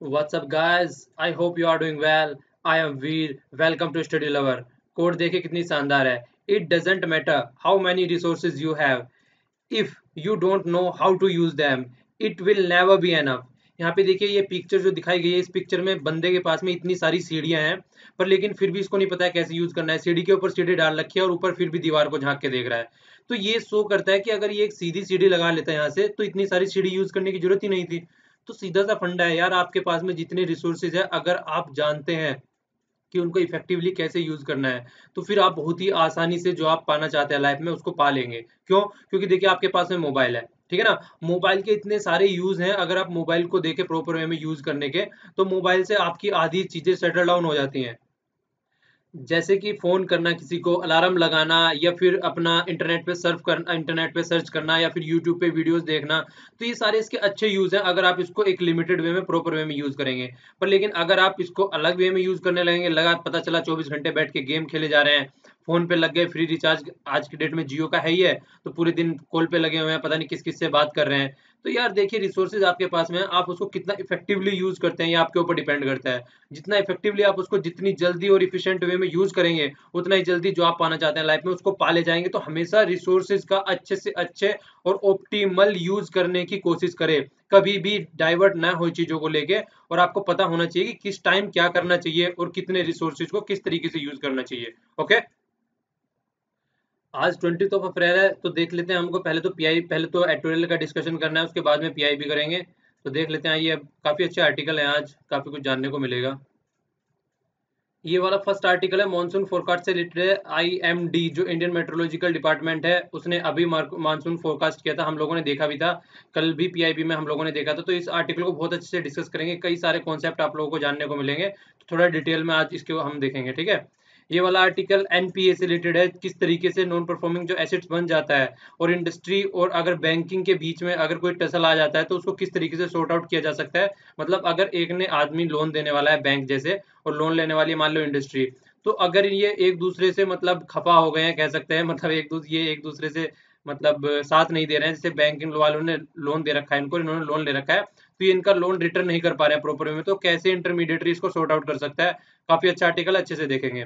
What's up guys? I hope you are doing well. I am Veer. Welcome to Study Lover. Code देखिए कितनी शानदार है. It doesn't matter how many resources you have. If you don't know how to use them, it will never be enough. यहाँ पे देखिए ये picture जो दिखाई गई है, इस पिक्चर में बंदे के पास में इतनी सारी सीढ़ियां हैं, पर लेकिन फिर भी इसको नहीं पता है कैसे यूज करना है. सीढ़ी के ऊपर सीढ़ी डाल रखी है और ऊपर फिर भी दीवार को झांक के देख रहा है. तो ये शो करता है कि अगर ये एक सीधी सीढ़ी लगा लेता है यहाँ से, तो इतनी सारी सीढ़ी यूज करने की जरूरत ही नहीं थी. तो सीधा सा फंडा है यार, आपके पास में जितने रिसोर्सेज है, अगर आप जानते हैं कि उनको इफेक्टिवली कैसे यूज करना है, तो फिर आप बहुत ही आसानी से जो आप पाना चाहते हैं लाइफ में उसको पा लेंगे. क्यों? क्योंकि देखिए आपके पास में मोबाइल है, ठीक है ना. मोबाइल के इतने सारे यूज हैं, अगर आप मोबाइल को देखें प्रॉपर वे में यूज करने के, तो मोबाइल से आपकी आधी चीजें सेटल डाउन हो जाती हैं. जैसे कि फ़ोन करना किसी को, अलार्म लगाना, या फिर अपना इंटरनेट पे सर्फ करना, इंटरनेट पे सर्च करना, या फिर यूट्यूब पे वीडियोस देखना. तो ये सारे इसके अच्छे यूज़ हैं अगर आप इसको एक लिमिटेड वे में प्रॉपर वे में यूज़ करेंगे. पर लेकिन अगर आप इसको अलग वे में यूज़ करने लगेंगे, लगा पता चला 24 घंटे बैठ के गेम खेले जा रहे हैं, फ़ोन पे लग गए, फ्री रिचार्ज आज की डेट में जियो का है ही है, तो पूरे दिन कॉल पे लगे हुए हैं, पता नहीं किस-किस से बात कर रहे हैं. तो यार देखिए रिसोर्सेज़ आपके पास में है, आप उसको कितना इफेक्टिवली यूज़ करते हैं ये आपके ऊपर डिपेंड करता है. जितना इफेक्टिवली आप उसको जितनी जल्दी और एफिशिएंट वे में यूज करेंगे, उतना ही जल्दी जो आप पाना चाहते हैं लाइफ में उसको पा ले जाएंगे. तो हमेशा रिसोर्सेज का अच्छे से अच्छे और ऑप्टिमल यूज करने की कोशिश करें. कभी भी डाइवर्ट ना हो चीजों को लेके, और आपको पता होना चाहिए कि किस टाइम क्या करना चाहिए और कितने रिसोर्सेज को किस तरीके से यूज करना चाहिए. ओके. आज 20 अप्रैल है, तो देख लेते हैं. हमको पहले तो पीआई, पहले तो एडिटोरियल का डिस्कशन करना है, उसके बाद में पीआई भी करेंगे. तो देख लेते हैं. ये काफी अच्छे आर्टिकल है, आज काफी कुछ जानने को मिलेगा. ये वाला फर्स्ट आर्टिकल है मॉनसून फोरकास्ट से रिलेटेड है. आईएमडी जो इंडियन मेट्रोलॉजिकल डिपार्टमेंट है, उसने अभी मानसून फोरकास्ट किया था, हम लोगों ने देखा भी था. कल भी पीआईबी में हम लोगों ने देखा था. तो इस आर्टिकल को बहुत अच्छे से डिस्कस करेंगे, कई सारे कॉन्सेप्ट आप लोगों को जानने को मिलेंगे. तो थोड़ा डिटेल में आज इसके हम देखेंगे, ठीक है. ये वाला आर्टिकल एनपीए से रिलेटेड है, किस तरीके से नॉन परफॉर्मिंग जो एसेट्स बन जाता है, और इंडस्ट्री और अगर बैंकिंग के बीच में अगर कोई टसल आ जाता है, तो उसको किस तरीके से सॉर्ट आउट किया जा सकता है. मतलब अगर एक ने आदमी लोन देने वाला है बैंक जैसे, और लोन लेने वाली मान लो इंडस्ट्री, तो अगर ये एक दूसरे से मतलब खफा हो गए हैं कह सकते हैं, मतलब ये एक दूसरे से मतलब साथ नहीं दे रहे हैं. जैसे बैंक वालों ने लोन दे रखा है इनको, इन्होंने लोन ले रखा है, तो ये इनका लोन रिटर्न नहीं कर पा रहे हैं प्रॉपर वे में, तो कैसे इंटरमीडिएटरी इसको सॉर्ट आउट कर सकता है. काफी अच्छा आर्टिकल, अच्छे से देखेंगे.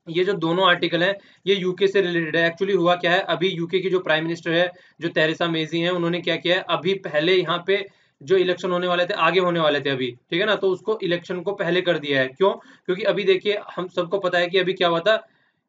ये जो दोनों आर्टिकल हैं, ये यूके से रिलेटेड है. एक्चुअली हुआ क्या है, अभी यूके की जो प्राइम मिनिस्टर है, जो तेरेसा मेजी हैं, उन्होंने क्या किया है, अभी पहले यहाँ पे जो इलेक्शन होने वाले थे, आगे होने वाले थे अभी, ठीक है ना, तो उसको इलेक्शन को पहले कर दिया है. क्यों? क्योंकि अभी देखिए हम सबको पता है कि अभी क्या हुआ था.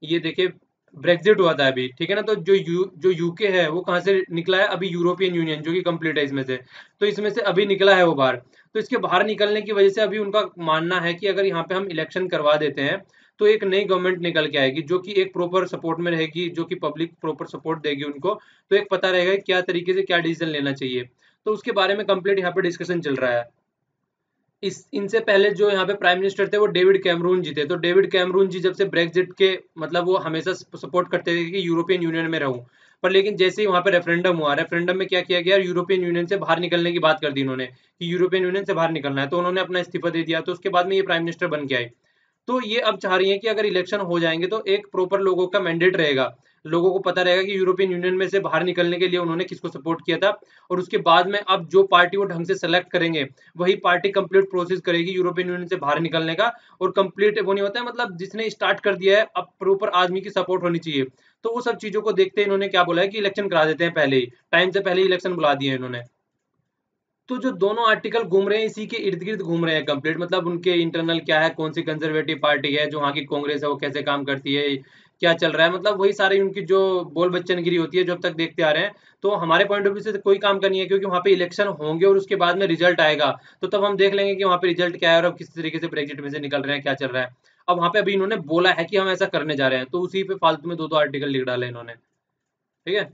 ये देखिए ब्रेक्जिट हुआ था अभी, ठीक है ना. तो जो यूके है वो कहाँ से निकला है, अभी यूरोपियन यूनियन जो कि कंप्लीट है इसमें से, तो इसमें से अभी निकला है वो बाहर. तो इसके बाहर निकलने की वजह से अभी उनका मानना है कि अगर यहाँ पे हम इलेक्शन करवा देते हैं, तो एक नई गवर्नमेंट निकल के आएगी जो कि एक प्रॉपर सपोर्ट में रहेगी, जो कि पब्लिक प्रॉपर सपोर्ट देगी उनको. तो एक पता रहेगा कि क्या तरीके से क्या डिसीजन लेना चाहिए. तो उसके बारे में कंप्लीट यहाँ पे डिस्कशन चल रहा है. इस इनसे पहले जो यहाँ पे प्राइम मिनिस्टर थे वो डेविड कैमरून जी थे. तो डेविड कैमरून जी जब से ब्रेक्जिट के, मतलब वो हमेशा सपोर्ट करते थे कि यूरोपियन यूनियन में रहूं. पर लेकिन जैसे ही वहां पे रेफरेंडम हुआ, रेफरेंडम में क्या किया गया, यूरोपियन यूनियन से बाहर निकलने की बात कर दी इन्होंने, कि यूरोपियन यूनियन से बाहर निकलना है, तो उन्होंने अपना इस्तीफा दे दिया. तो उसके बाद में ये प्राइम मिनिस्टर बन के आई. तो ये अब चाह रही है कि अगर इलेक्शन हो जाएंगे तो एक प्रॉपर लोगों का मैंडेट रहेगा, लोगों को पता रहेगा कि यूरोपियन यूनियन में से बाहर निकलने के लिए उन्होंने किसको सपोर्ट किया था. और उसके बाद में अब जो पार्टी वो ढंग से सेलेक्ट करेंगे, वही पार्टी कंप्लीट प्रोसेस करेगी यूरोपियन यूनियन से बाहर निकलने का. और कंप्लीट वो नहीं होता है, मतलब जिसने स्टार्ट कर दिया है, अब प्रॉपर आदमी की सपोर्ट होनी चाहिए. तो वो सब चीजों को देखते इन्होंने क्या बोला है कि इलेक्शन करा देते हैं पहले ही, टाइम से पहले इलेक्शन बुला दिए इन्होंने. तो जो दोनों आर्टिकल घूम रहे हैं इसी के इर्द गिर्द घूम रहे हैं कंप्लीट, मतलब उनके इंटरनल क्या है, कौन सी कंजर्वेटिव पार्टी है, जो वहाँ की कांग्रेस है वो कैसे काम करती है, क्या चल रहा है, मतलब वही सारी उनकी जो बोल बच्चनगिरी होती है जो अब तक देखते आ रहे हैं. तो हमारे पॉइंट ऑफ व्यू से तो कोई काम का नहीं है, क्योंकि वहाँ पे इलेक्शन होंगे और उसके बाद में रिजल्ट आएगा, तो तब हम देख लेंगे कि वहाँ पे रिजल्ट क्या है और अब किस तरीके से ब्रेक्जिट में से निकल रहे हैं, क्या चल रहा है. अब वहाँ पे अभी इन्होंने बोला है कि हम ऐसा करने जा रहे हैं, तो उसी पे फालतू में दो दो आर्टिकल लिख डाले इन्होंने, ठीक है.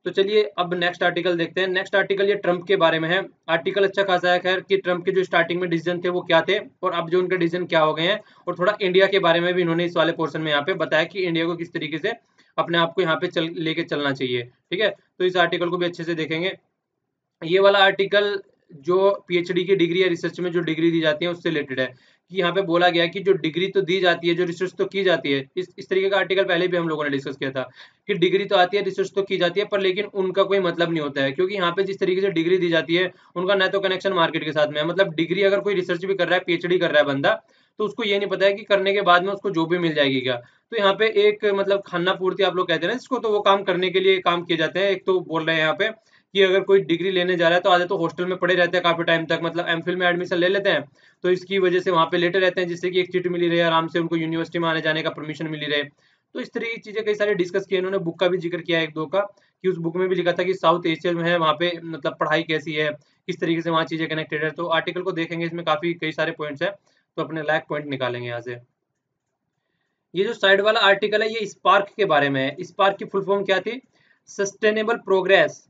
तो चलिए अब नेक्स्ट आर्टिकल देखते हैं. नेक्स्ट आर्टिकल ये ट्रम्प के बारे में है. आर्टिकल अच्छा खासा है खैर, कि ट्रम्प के जो स्टार्टिंग में डिसीजन थे वो क्या थे, और अब जो उनके डिसीजन क्या हो गए हैं, और थोड़ा इंडिया के बारे में भी इन्होंने इस वाले पोर्शन में यहाँ पे बताया कि इंडिया को किस तरीके से अपने आप को यहाँ पे लेके चलना चाहिए, ठीक है. तो इस आर्टिकल को भी अच्छे से देखेंगे. ये वाला आर्टिकल जो पीएचडी की डिग्री या रिसर्च में जो डिग्री दी जाती है उससे रिलेटेड है, कि यहाँ पे बोला गया है कि जो डिग्री तो दी जाती है, जो रिसर्च तो की जाती है, इस तरीके का आर्टिकल पहले भी हम लोगों ने डिस्कस किया था कि डिग्री तो आती है, रिसर्च तो की जाती है, पर लेकिन उनका कोई मतलब नहीं होता है, क्योंकि यहाँ पे जिस तरीके से डिग्री दी जाती है उनका न तो कनेक्शन मार्केट के साथ में है। मतलब डिग्री अगर कोई रिसर्च भी कर रहा है, पीएचडी कर रहा है बंदा, तो उसको ये नहीं पता है कि करने के बाद में उसको जॉब भी मिल जाएगी क्या। तो यहाँ पे एक मतलब खाना पूर्ति आप लोग कहते हैं ना इसको, तो वो काम करने के लिए काम किए जाते हैं। एक तो बोल रहे हैं यहाँ पे कि अगर कोई डिग्री लेने जा रहा है तो आधे तो हॉस्टल में पड़े रहते हैं काफी टाइम तक, मतलब एमफिल में एडमिशन ले लेते हैं, तो इसकी वजह से वहां पे लेटे रहते हैं, जिससे कि एक सीट मिली रहे, आराम से उनको यूनिवर्सिटी में आने जाने का परमिशन मिली रहे। तो इस तरह की चीजें कई सारी डिस्कस की, इन्होंने बुक का भी जिक्र किया एक दो का, कि उस बुक में भी लिखा था कि साउथ एशिया में है वहाँ पे मतलब पढ़ाई कैसी है, किस तरीके से वहाँ चीजें कनेक्टेड है। तो आर्टिकल को देखेंगे, इसमें काफी कई सारे पॉइंट्स है, तो अपने लायक पॉइंट निकालेंगे यहाँ से। ये जो साइड वाला आर्टिकल है ये स्पार्क के बारे में है। स्पार्क की फुल फॉर्म क्या थी? Sustainable progress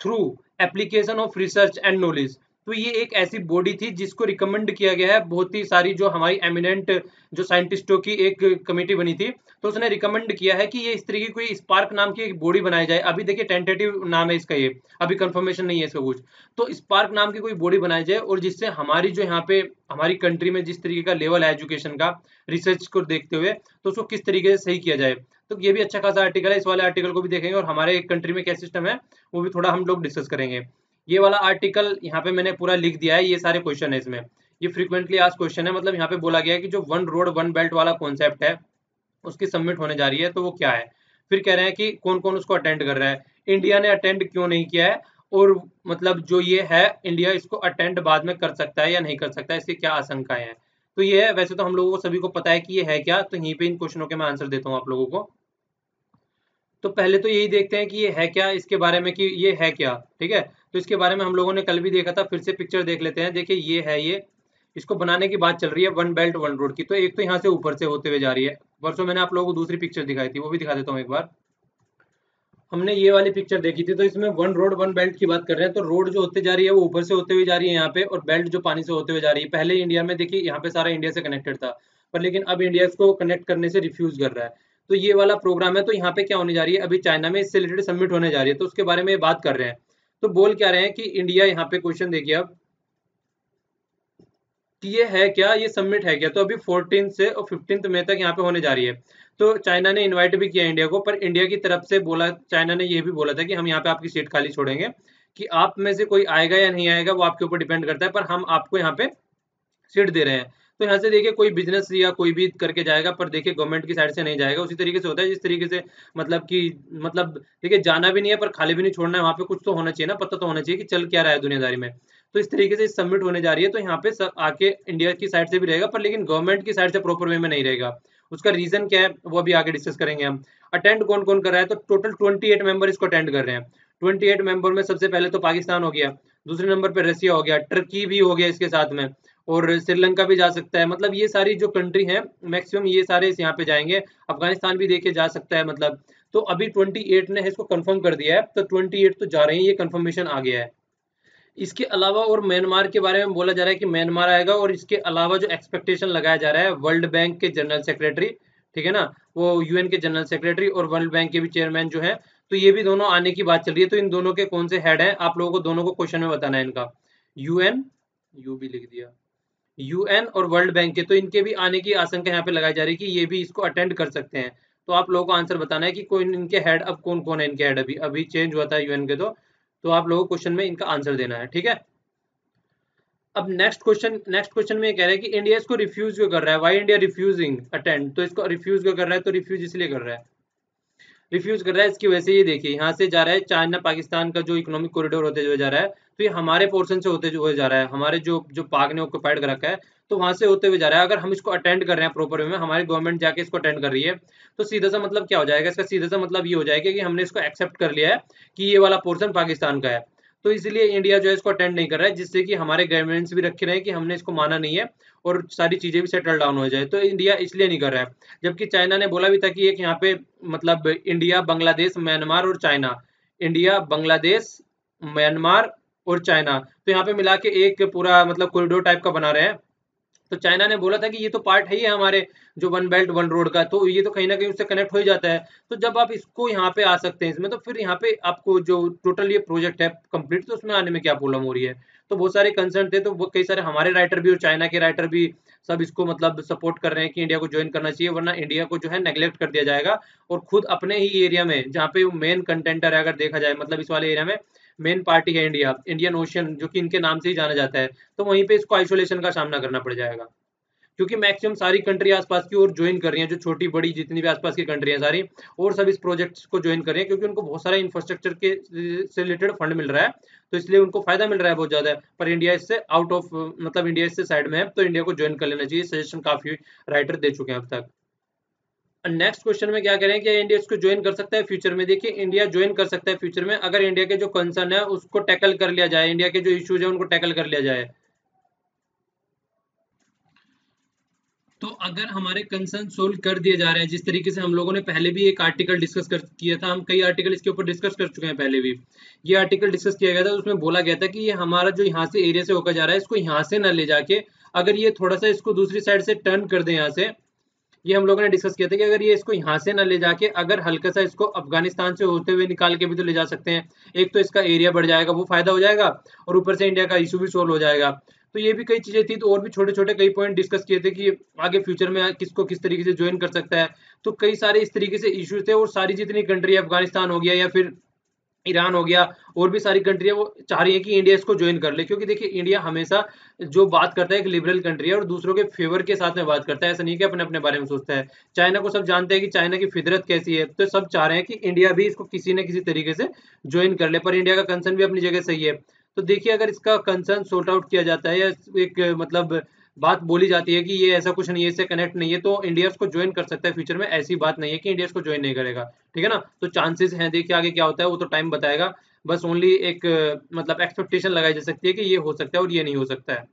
through application of research and knowledge. तो ये एक ऐसी बॉडी थी जिसको रिकमेंड किया गया है, बहुत ही सारी जो हमारी एमिनेंट जो साइंटिस्टों की एक कमेटी बनी थी, तो उसने रिकमेंड किया है कि ये इस तरीके की कोई स्पार्क नाम की एक बॉडी बनाई जाए। अभी देखिए टेंटेटिव नाम है इसका, ये अभी कंफर्मेशन नहीं है इसका कुछ। तो स्पार्क नाम की कोई बॉडी बनाई जाए, और जिससे हमारी जो यहाँ पे हमारी कंट्री में जिस तरीके का लेवल है एजुकेशन का, रिसर्च को देखते हुए, तो उसको किस तरीके से सही किया जाए। तो ये भी अच्छा खासा आर्टिकल है, इस वाले आर्टिकल को भी देखेंगे, और हमारे कंट्री में क्या सिस्टम है वो भी थोड़ा हम लोग डिस्कस करेंगे। ये वाला आर्टिकल यहाँ पे मैंने पूरा लिख दिया है, ये सारे क्वेश्चन है इसमें। ये फ्रीक्वेंटली आस्क्ड क्वेश्चन है, मतलब यहाँ पे बोला गया है कि जो वन रोड वन बेल्ट वाला कॉन्सेप्ट है उसकी सबमिट होने जा रही है, तो वो क्या है। फिर कह रहे हैं कि कौन कौन उसको अटेंड कर रहा है, इंडिया ने अटेंड क्यों नहीं किया है, और मतलब जो ये है इंडिया इसको अटेंड बाद में कर सकता है या नहीं कर सकता है, इसकी क्या आशंकाएं हैं। तो ये है, वैसे तो हम लोगों को सभी को पता है कि ये है क्या, तो यहीं पे इन क्वेश्चनों के मैं आंसर देता हूँ आप लोगों को। तो पहले तो यही देखते हैं कि ये है क्या, इसके बारे में कि ये है क्या, ठीक है। तो इसके बारे में हम लोगों ने कल भी देखा था, फिर से पिक्चर देख लेते हैं। देखिए ये है, ये इसको बनाने की बात चल रही है वन बेल्ट वन रोड की। तो एक तो यहाँ से ऊपर से होते हुए जा रही है, परसों मैंने आप लोगों को दूसरी पिक्चर दिखाई थी, वो भी दिखा देता हूँ एक बार। हमने ये वाली पिक्चर देखी थी, तो इसमें वन रोड वन बेल्ट की बात कर रहे हैं। तो रोड जो होते जा रही है वो ऊपर से होते हुए जा रही है यहाँ पे, और बेल्ट जो पानी से होते हुए जा रही है। पहले इंडिया में देखिए यहाँ पे सारा इंडिया से कनेक्टेड था, पर लेकिन अब इंडिया इसको कनेक्ट करने से रिफ्यूज कर रहा है। तो ये वाला प्रोग्राम है, तो यहाँ पे क्या होने जा रही है, अभी चाइना में इससे रिलेटेड सबमिट होने जा रही है, तो उसके बारे में बात कर रहे हैं। तो बोल क्या रहे हैं कि इंडिया, यहाँ पे क्वेश्चन देखिए अब, कि ये है क्या, ये सबमिट है क्या। तो अभी 14 से और 15 मई तक यहाँ पे होने जा रही है। तो चाइना ने इनवाइट भी किया इंडिया को, पर इंडिया की तरफ से बोला, चाइना ने ये भी बोला था कि हम यहाँ पे आपकी सीट खाली छोड़ेंगे, कि आप में से कोई आएगा या नहीं आएगा वो आपके ऊपर डिपेंड करता है, पर हम आपको यहाँ पे सीट दे रहे हैं। तो यहाँ से देखिए कोई बिजनेस या कोई भी करके जाएगा, पर देखिए गवर्नमेंट की साइड से नहीं जाएगा। उसी तरीके से होता है जिस तरीके से मतलब कि मतलब देखिए जाना भी नहीं है पर खाली भी नहीं छोड़ना है, वहाँ पे कुछ तो होना चाहिए ना, पता तो होना चाहिए कि चल क्या रहा है दुनियादारी में। तो इस तरीके से सबमिट होने जा रही है, तो यहाँ पे सब आके इंडिया की साइड से भी रहेगा, पर लेकिन गवर्नमेंट की साइड से प्रॉपर वे में नहीं रहेगा। उसका रीजन क्या है वो अभी आगे डिस्कस करेंगे हम। अटेंड कौन कौन कर रहा है, तो टोटल 28 मेंबर इसको अटेंड कर रहे हैं। 28 मेंबर में सबसे पहले तो पाकिस्तान हो गया, दूसरे नंबर पे रसिया हो गया, टर्की भी हो गया इसके साथ में, और श्रीलंका भी जा सकता है। मतलब ये सारी जो कंट्री है मैक्सिमम ये सारे यहाँ पे जाएंगे। अफगानिस्तान भी देखे जा सकता है मतलब। तो अभी 28 ने इसको कंफर्म कर दिया है, तो 28 तो जा रहे हैं, ये कंफर्मेशन आ गया है। इसके अलावा और म्यांमार के बारे में बोला जा रहा है कि म्यांमार आएगा, और इसके अलावा जो एक्सपेक्टेशन लगाया जा रहा है वर्ल्ड बैंक के जनरल सेक्रेटरी, ठीक है ना, वो यूएन के जनरल सेक्रेटरी और वर्ल्ड बैंक के भी चेयरमैन जो है, तो ये भी दोनों आने की बात चल रही है। तो इन दोनों के कौन से हेड हैं आप लोगों को दोनों को क्वेश्चन में बताना है इनका। यूएन, यू भी लिख दिया, यूएन और वर्ल्ड बैंक के, तो इनके भी आने की आशंका यहाँ पे लगाई जा रही है कि ये भी इसको अटेंड कर सकते हैं। तो आप लोगों को आंसर बताना है कि कोई इनके हेड अब कौन कौन है, इनके हेड अभी अभी चेंज हुआ था यूएन के। तो आप लोगों को क्वेश्चन में इनका आंसर देना है, ठीक है। अब नेक्स्ट क्वेश्चन में ये कह रहा है कि इंडिया इसको रिफ्यूज क्यों कर रहा है, वाई इंडिया रिफ्यूजिंग अटेंड। तो इसको रिफ्यूज क्यों कर रहा है, तो रिफ्यूज इसलिए कर रहा है, रिफ्यूज कर रहा है इसकी वजह से, ये देखिए यहाँ से जा रहा है चाइना पाकिस्तान का जो इकोनॉमिक कॉरिडोर होते हुए जा रहा है, तो ये हमारे पोर्शन से होते हुए जा रहा है, हमारे जो जो पाक ने ऑक्युपाइड कर रखा है, तो वहां से होते हुए जा रहा है। अगर हम इसको अटेंड कर रहे हैं प्रॉपर वे में, हमारी गवर्नमेंट जाके इसको अटेंड कर रही है, तो सीधा सा मतलब क्या हो जाएगा, इसका सीधा सा मतलब ये हो जाएगा कि हमने इसको एक्सेप्ट कर लिया है कि ये वाला पोर्शन पाकिस्तान का है। तो इसलिए इंडिया जो है इसको अटेंड नहीं कर रहा है, जिससे कि हमारे गवर्नमेंट्स भी रखे रहे कि हमने इसको माना नहीं है, और सारी चीजें भी सेटल डाउन हो जाए। तो इंडिया इसलिए नहीं कर रहा है, जबकि चाइना ने बोला भी था कि एक यहाँ पे मतलब इंडिया बांग्लादेश म्यांमार और चाइना, इंडिया बांग्लादेश म्यांमार और चाइना, तो यहाँ पे मिला के एक पूरा मतलब कॉरिडोर टाइप का बना रहे हैं। तो चाइना ने बोला था कि ये तो पार्ट है ही है हमारे जो वन बेल्ट वन रोड का, तो ये तो कहीं ना कहीं उससे कनेक्ट हो ही जाता है। तो जब आप इसको यहाँ पे आ सकते हैं इसमें, तो फिर यहाँ पे आपको जो टोटल ये प्रोजेक्ट है कंप्लीट, तो उसमें आने में क्या प्रॉब्लम हो रही है। तो बहुत सारे कंसर्न थे, तो वो कई सारे हमारे राइटर भी और चाइना के राइटर भी सब इसको मतलब सपोर्ट कर रहे हैं कि इंडिया को ज्वाइन करना चाहिए, वरना इंडिया को जो है नेग्लेक्ट कर दिया जाएगा और खुद अपने ही एरिया में जहाँ पे मेन कंटेंटर है, अगर देखा जाए मतलब इस वाले एरिया में मेन पार्टी है इंडिया, इंडियन ओशन जो कि इनके नाम से ही जाना जाता है, तो वहीं पे इसको आइसोलेशन का सामना करना पड़ जाएगा, क्योंकि मैक्सिमम सारी कंट्री आसपास की और ज्वाइन कर रही हैं, जो छोटी बड़ी जितनी भी आसपास की कंट्री हैं सारी, और सब इस प्रोजेक्ट्स को ज्वाइन कर रही हैं, क्योंकि उनको बहुत सारा इंफ्रास्ट्रक्चर के से रिलेटेड फंड मिल रहा है, तो इसलिए उनको फायदा मिल रहा है बहुत ज्यादा। पर इंडिया इससे आउट ऑफ मतलब इंडिया इससे साइड में है, तो इंडिया को ज्वाइन कर लेना चाहिए, सजेशन काफी राइटर दे चुके हैं अब तक। नेक्स्ट क्वेश्चन में क्या करें कि इंडिया इसको ज्वाइन कर सकता है फ्यूचर में। देखिए इंडिया ज्वाइन कर सकता है फ्यूचर में, अगर इंडिया के जो कंसर्न है उसको टैकल कर लिया जाए, इंडिया के जो इश्यूज है उनको टैकल कर लिया जाए। तो अगर हमारे कंसर्न सोल्व कर दिए जा रहे हैं, जिस तरीके से हम लोगों ने पहले भी एक आर्टिकल डिस्कस कर किया था, हम कई आर्टिकल इसके ऊपर डिस्कस कर चुके हैं पहले भी, ये आर्टिकल डिस्कस किया गया था, उसमें बोला गया था कि ये हमारा जो यहाँ से एरिया से होकर जा रहा है, इसको यहाँ से ना ले जाके अगर ये थोड़ा सा इसको दूसरी साइड से टर्न कर दे यहाँ से, ये हम लोगों ने डिस्कस किया था कि अगर ये इसको यहाँ से ना ले जाके अगर हल्का सा इसको अफगानिस्तान से होते हुए निकाल के भी तो ले जा सकते हैं, एक तो इसका एरिया बढ़ जाएगा, वो फायदा हो जाएगा, और ऊपर से इंडिया का इशू भी सोल्व हो जाएगा। तो ये भी कई चीजें थी, तो और भी छोटे छोटे कई पॉइंट डिस्कस किए थे कि आगे फ्यूचर में किसको किस तरीके से ज्वाइन कर सकता है, तो कई सारे इस तरीके से इश्यूज थे, और सारी जितनी कंट्री अफगानिस्तान हो गया या फिर ईरान हो गया, और भी सारी कंट्रियां वो चाह रही है कि इंडिया इसको ज्वाइन कर ले, क्योंकि देखिए इंडिया हमेशा जो बात करता है एक लिबरल कंट्री है और दूसरों के फेवर के साथ में बात करता है, ऐसा नहीं कि अपने अपने बारे में सोचता है। चाइना को सब जानते हैं कि चाइना की फितरत कैसी है, तो सब चाह रहे हैं कि इंडिया भी इसको किसी न किसी तरीके से ज्वाइन कर ले, पर इंडिया का कंसर्न भी अपनी जगह सही है। तो देखिए अगर इसका कंसर्न सॉर्ट आउट किया जाता है, या एक मतलब बात बोली जाती है कि ये ऐसा कुछ नहीं है, इससे कनेक्ट नहीं है, तो इंडिया इसको ज्वाइन कर सकता है फ्यूचर में, ऐसी बात नहीं है कि इंडिया इसको ज्वाइन नहीं करेगा। ठीक है ना, तो चांसेस हैं, देखिए आगे क्या होता है वो तो टाइम बताएगा, बस ओनली एक मतलब एक्सपेक्टेशन लगाई जा सकती है कि ये हो सकता है और ये नहीं हो सकता है।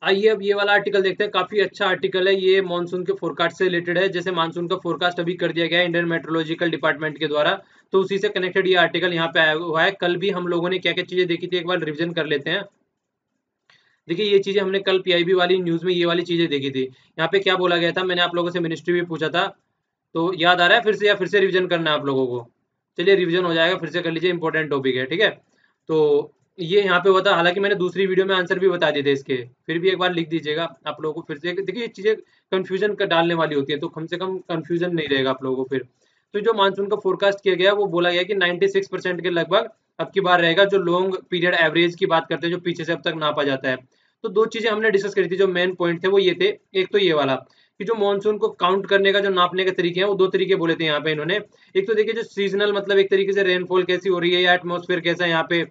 आइए अब ये वाला आर्टिकल देखते हैं, काफी अच्छा आर्टिकल है ये, मानसून के फोरकास्ट से रिलेटेड है, जैसे मानसून का फोरकास्ट अभी कर दिया गया है इंडियन मेट्रोलॉजिकल डिपार्टमेंट के द्वारा, तो उसी से कनेक्टेड ये आर्टिकल यहाँ पे आया हुआ है। कल भी हम लोगों ने क्या क्या चीजें देखी थी, एक बार रिविजन कर लेते हैं। देखिए ये चीजें हमने कल पीआईबी वाली न्यूज में ये वाली चीजें देखी थी, यहाँ पे क्या बोला गया था, मैंने आप लोगों से मिनिस्ट्री भी पूछा था, तो याद आ रहा है फिर से, या फिर से रिवीजन करना है आप लोगों को? चलिए रिवीजन हो जाएगा, फिर से कर लीजिए, इंपॉर्टेंट टॉपिक है, ठीक है। तो ये यहाँ पे हुआ था, हालांकि मैंने दूसरी वीडियो में आंसर भी बता दिए थे इसके, फिर भी एक बार लिख दीजिएगा आप लोगों को फिर से, देखिए ये चीजें कंफ्यूजन का डालने वाली होती है, तो कम से कम कंफ्यूजन नहीं रहेगा आप लोगों को फिर। तो जो मानसून का फोरकास्ट किया गया वो बोला गया कि 96% के लगभग अब की बार रहेगा, जो लॉन्ग पीरियड एवरेज की बात करते हैं, जो पीछे से अब तक नापा जाता है। तो दो चीजें हमने डिस्कस करी थी, जो मेन पॉइंट थे वो ये थे, एक तो ये वाला कि जो मॉनसून को काउंट करने का जो नापने के तरीके हैं वो दो तरीके बोले थे यहाँ पे इन्होंने। एक तो देखिए जो सीजनल मतलब एक तरीके से रेनफॉल कैसी हो रही है, या एटमॉस्फेयर कैसा है यहाँ पे,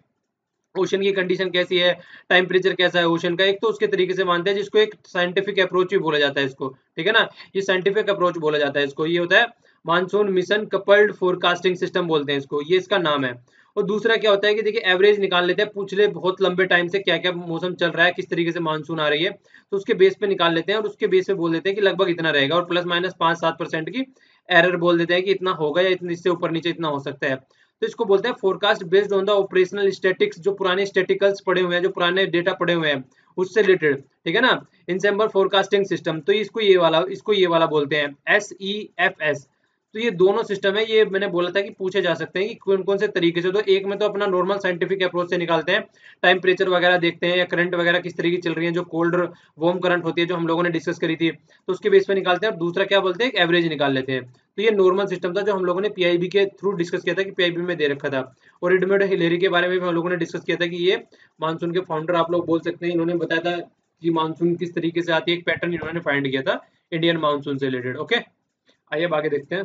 ओशन की कंडीशन कैसी है, टेम्परेचर कैसा है ओशन का, एक तो उसके तरीके से मानते हैं, जिसको एक साइंटिफिक अप्रोच भी बोला जाता है इसको, ठीक है ना, ये साइंटिफिक अप्रोच बोला जाता है इसको, ये होता है monsoon mission coupled forecasting system बोलते हैं इसको, ये इसका नाम है। और दूसरा क्या होता है कि देखिए एवरेज निकाल लेते हैं, पूछ ले बहुत लंबे टाइम से क्या क्या मौसम चल रहा है, किस तरीके से मानसून आ रही है, तो उसके बेस पे निकाल लेते हैं, और उसके बेस पे बोल देते हैं कि लगभग इतना रहेगा, और प्लस माइनस 5-7% की एरर बोल देते हैं कि इतना होगा, या इतने इससे ऊपर नीचे इतना हो सकता है। तो इसको बोलते हैं forecast based on the operational statics, जो पुराने स्टैटिकल्स पड़े हुए हैं, जो पुराने डेटा पड़े हुए हैं उससे रिलेटेड, ठीक है ना, इनसेम्बर फोरकास्टिंग सिस्टम, तो इसको ये वाला बोलते हैं SEFS। तो ये दोनों सिस्टम है, ये मैंने बोला था कि पूछे जा सकते हैं कि कौन कौन से तरीके से, तो एक में तो अपना नॉर्मल साइंटिफिक अप्रोच से निकालते हैं, टेम्परेचर वगैरह देखते हैं, या करंट वगैरह किस तरीके चल रही है, जो कोल्ड वार्म करंट होती है जो हम लोगों ने डिस्कस करी थी, तो उसके बेस पे निकालते हैं, और दूसरा क्या बोलते हैं एवरेज निकाल लेते हैं। तो ये नॉर्मल सिस्टम था जो हम लोगों ने पीआईबी के थ्रू डिस्कस किया था, कि पीआईबी में दे रखा था। और एडमंड हिलेरी के बारे में भी हम लोगों ने डिस्कस किया था, कि ये मानसून के फाउंडर आप लोग बोल सकते हैं, इन्होंने बताया था कि मानसून किस तरीके से आती है, एक पैटर्न इन्होंने फाइंड किया था इंडियन मानसून से रिलेटेड। ओके, आइए अब आगे देखते हैं।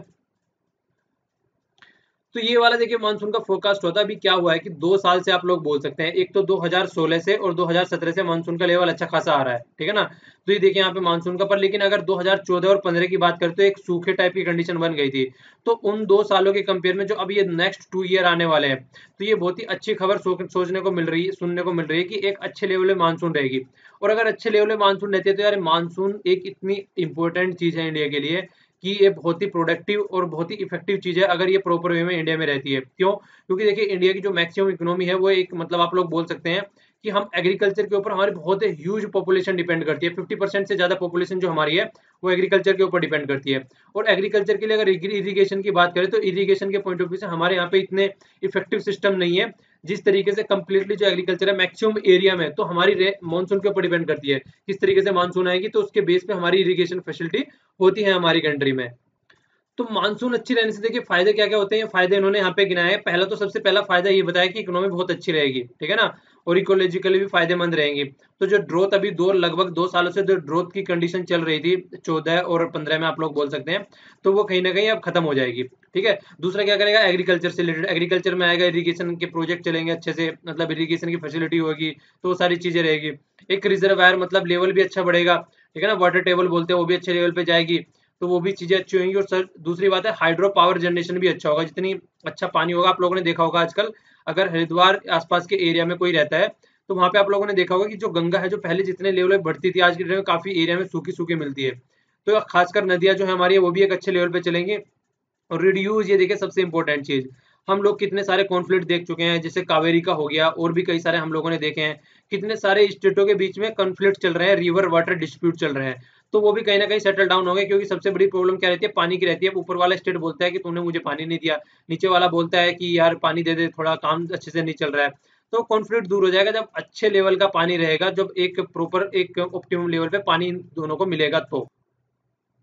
तो ये वाला देखिए मानसून का फोरकास्ट होता है, अभी क्या हुआ है कि 2 साल से आप लोग बोल सकते हैं, एक तो 2016 से और 2017 से मानसून का लेवल अच्छा खासा आ रहा है, ठीक है ना। तो ये देखिए यहाँ पे मानसून का, पर लेकिन अगर 2014 और 15 की बात करें तो एक सूखे टाइप की कंडीशन बन गई थी, तो उन 2 सालों के कंपेयर में जो अब ये नेक्स्ट 2 ईयर आने वाले हैं, तो ये बहुत ही अच्छी खबर सोचने को मिल रही है, सुनने को मिल रही है कि एक अच्छे लेवल में मानसून रहेगी। और अगर अच्छे लेवल में मानसून रहती है, तो यार मानसून एक इतनी इंपॉर्टेंट चीज है इंडिया के लिए, कि ये बहुत ही प्रोडक्टिव और बहुत ही इफेक्टिव चीज है अगर ये प्रॉपर वे में इंडिया में रहती है। क्यों? क्योंकि देखिए इंडिया की जो मैक्सिमम इकोनॉमी है वो एक मतलब आप लोग बोल सकते हैं कि हम एग्रीकल्चर के ऊपर, हमारी बहुत ह्यूज पॉपुलेशन डिपेंड करती है, 50% से ज्यादा पॉपुलेशन जो हमारी है वो एग्रीकल्चर के ऊपर डिपेंड करती है। और एग्रीकल्चर के लिए अगर इरिगेशन की बात करें, तो इरिगेशन के पॉइंट ऑफ व्यू से हमारे यहाँ पे इतने इफेक्टिव सिस्टम नहीं है जिस तरीके से कंप्लीटली जो एग्रीकल्चर है मैक्सिमम एरिया में, तो हमारी मानसून के ऊपर डिपेंड करती है किस तरीके से मानसून आएगी, तो उसके बेस पे हमारी इरिगेशन फैसिलिटी होती है हमारी कंट्री में। तो मानसून अच्छी रहने से देखिए फायदे क्या क्या होते हैं, फायदे इन्होंने यहाँ पे गिनाए हैं। पहला तो सबसे पहला फायदा ये बताया कि इकोनॉमी बहुत अच्छी रहेगी, ठीक है ना, और इकोलॉजिकली भी फायदेमंद रहेंगी। तो जो ग्रोथ अभी लगभग 2 सालों से जो ग्रोथ की कंडीशन चल रही थी 14 और 15 में आप लोग बोल सकते हैं, तो वो कहीं ना कहीं अब खत्म हो जाएगी, ठीक है। दूसरा क्या करेगा, एग्रीकल्चर से रिलेटेड, एग्रीकल्चर में आएगा, इरीगेशन के प्रोजेक्ट चलेंगे अच्छे से, मतलब इरीगेशन की फैसिलिटी होगी, तो वो सारी चीजें रहेगी। एक रिजर्वायर मतलब लेवल भी अच्छा बढ़ेगा, ठीक है ना, वाटर टेबल बोलते हैं, वो भी अच्छे लेवल पे जाएगी, तो वो भी चीजें अच्छी होंगी। और सर दूसरी बात है, हाइड्रो पावर जनरेशन भी अच्छा होगा, जितनी अच्छा पानी होगा, आप लोगों ने देखा होगा आजकल अगर हरिद्वार आसपास के एरिया में कोई रहता है, तो वहां पे आप लोगों ने देखा होगा कि जो गंगा है, जो पहले जितने लेवल पे बढ़ती थी, आज के डेट में काफी एरिया में सूखी सूखी मिलती है। तो खासकर नदियां जो है हमारी, वो भी एक अच्छे लेवल पे चलेंगी। और रिड्यूस, ये देखिए सबसे इंपॉर्टेंट चीज, हम लोग कितने सारे कॉन्फ्लिक्ट देख चुके हैं, जैसे कावेरी का हो गया, और भी कई सारे हम लोगों ने देखे हैं, कितने सारे स्टेटों के बीच में कॉन्फ्लिक्ट चल रहे हैं, रिवर वाटर डिस्प्यूट चल रहे हैं, तो वो भी कहीं ना कहीं सेटल डाउन हो गए। क्योंकि सबसे बड़ी प्रॉब्लम क्या रहती है, पानी की रहती है। ऊपर वाला स्टेट बोलता है कि तूने मुझे पानी नहीं दिया, नीचे वाला बोलता है कि यार पानी दे दे, थोड़ा काम अच्छे से नहीं चल रहा है। तो कॉन्फ्लिक्ट दूर हो जाएगा जब अच्छे लेवल का पानी रहेगा, जब एक प्रॉपर एक ऑप्टिमम लेवल पे पानी दोनों को मिलेगा तो।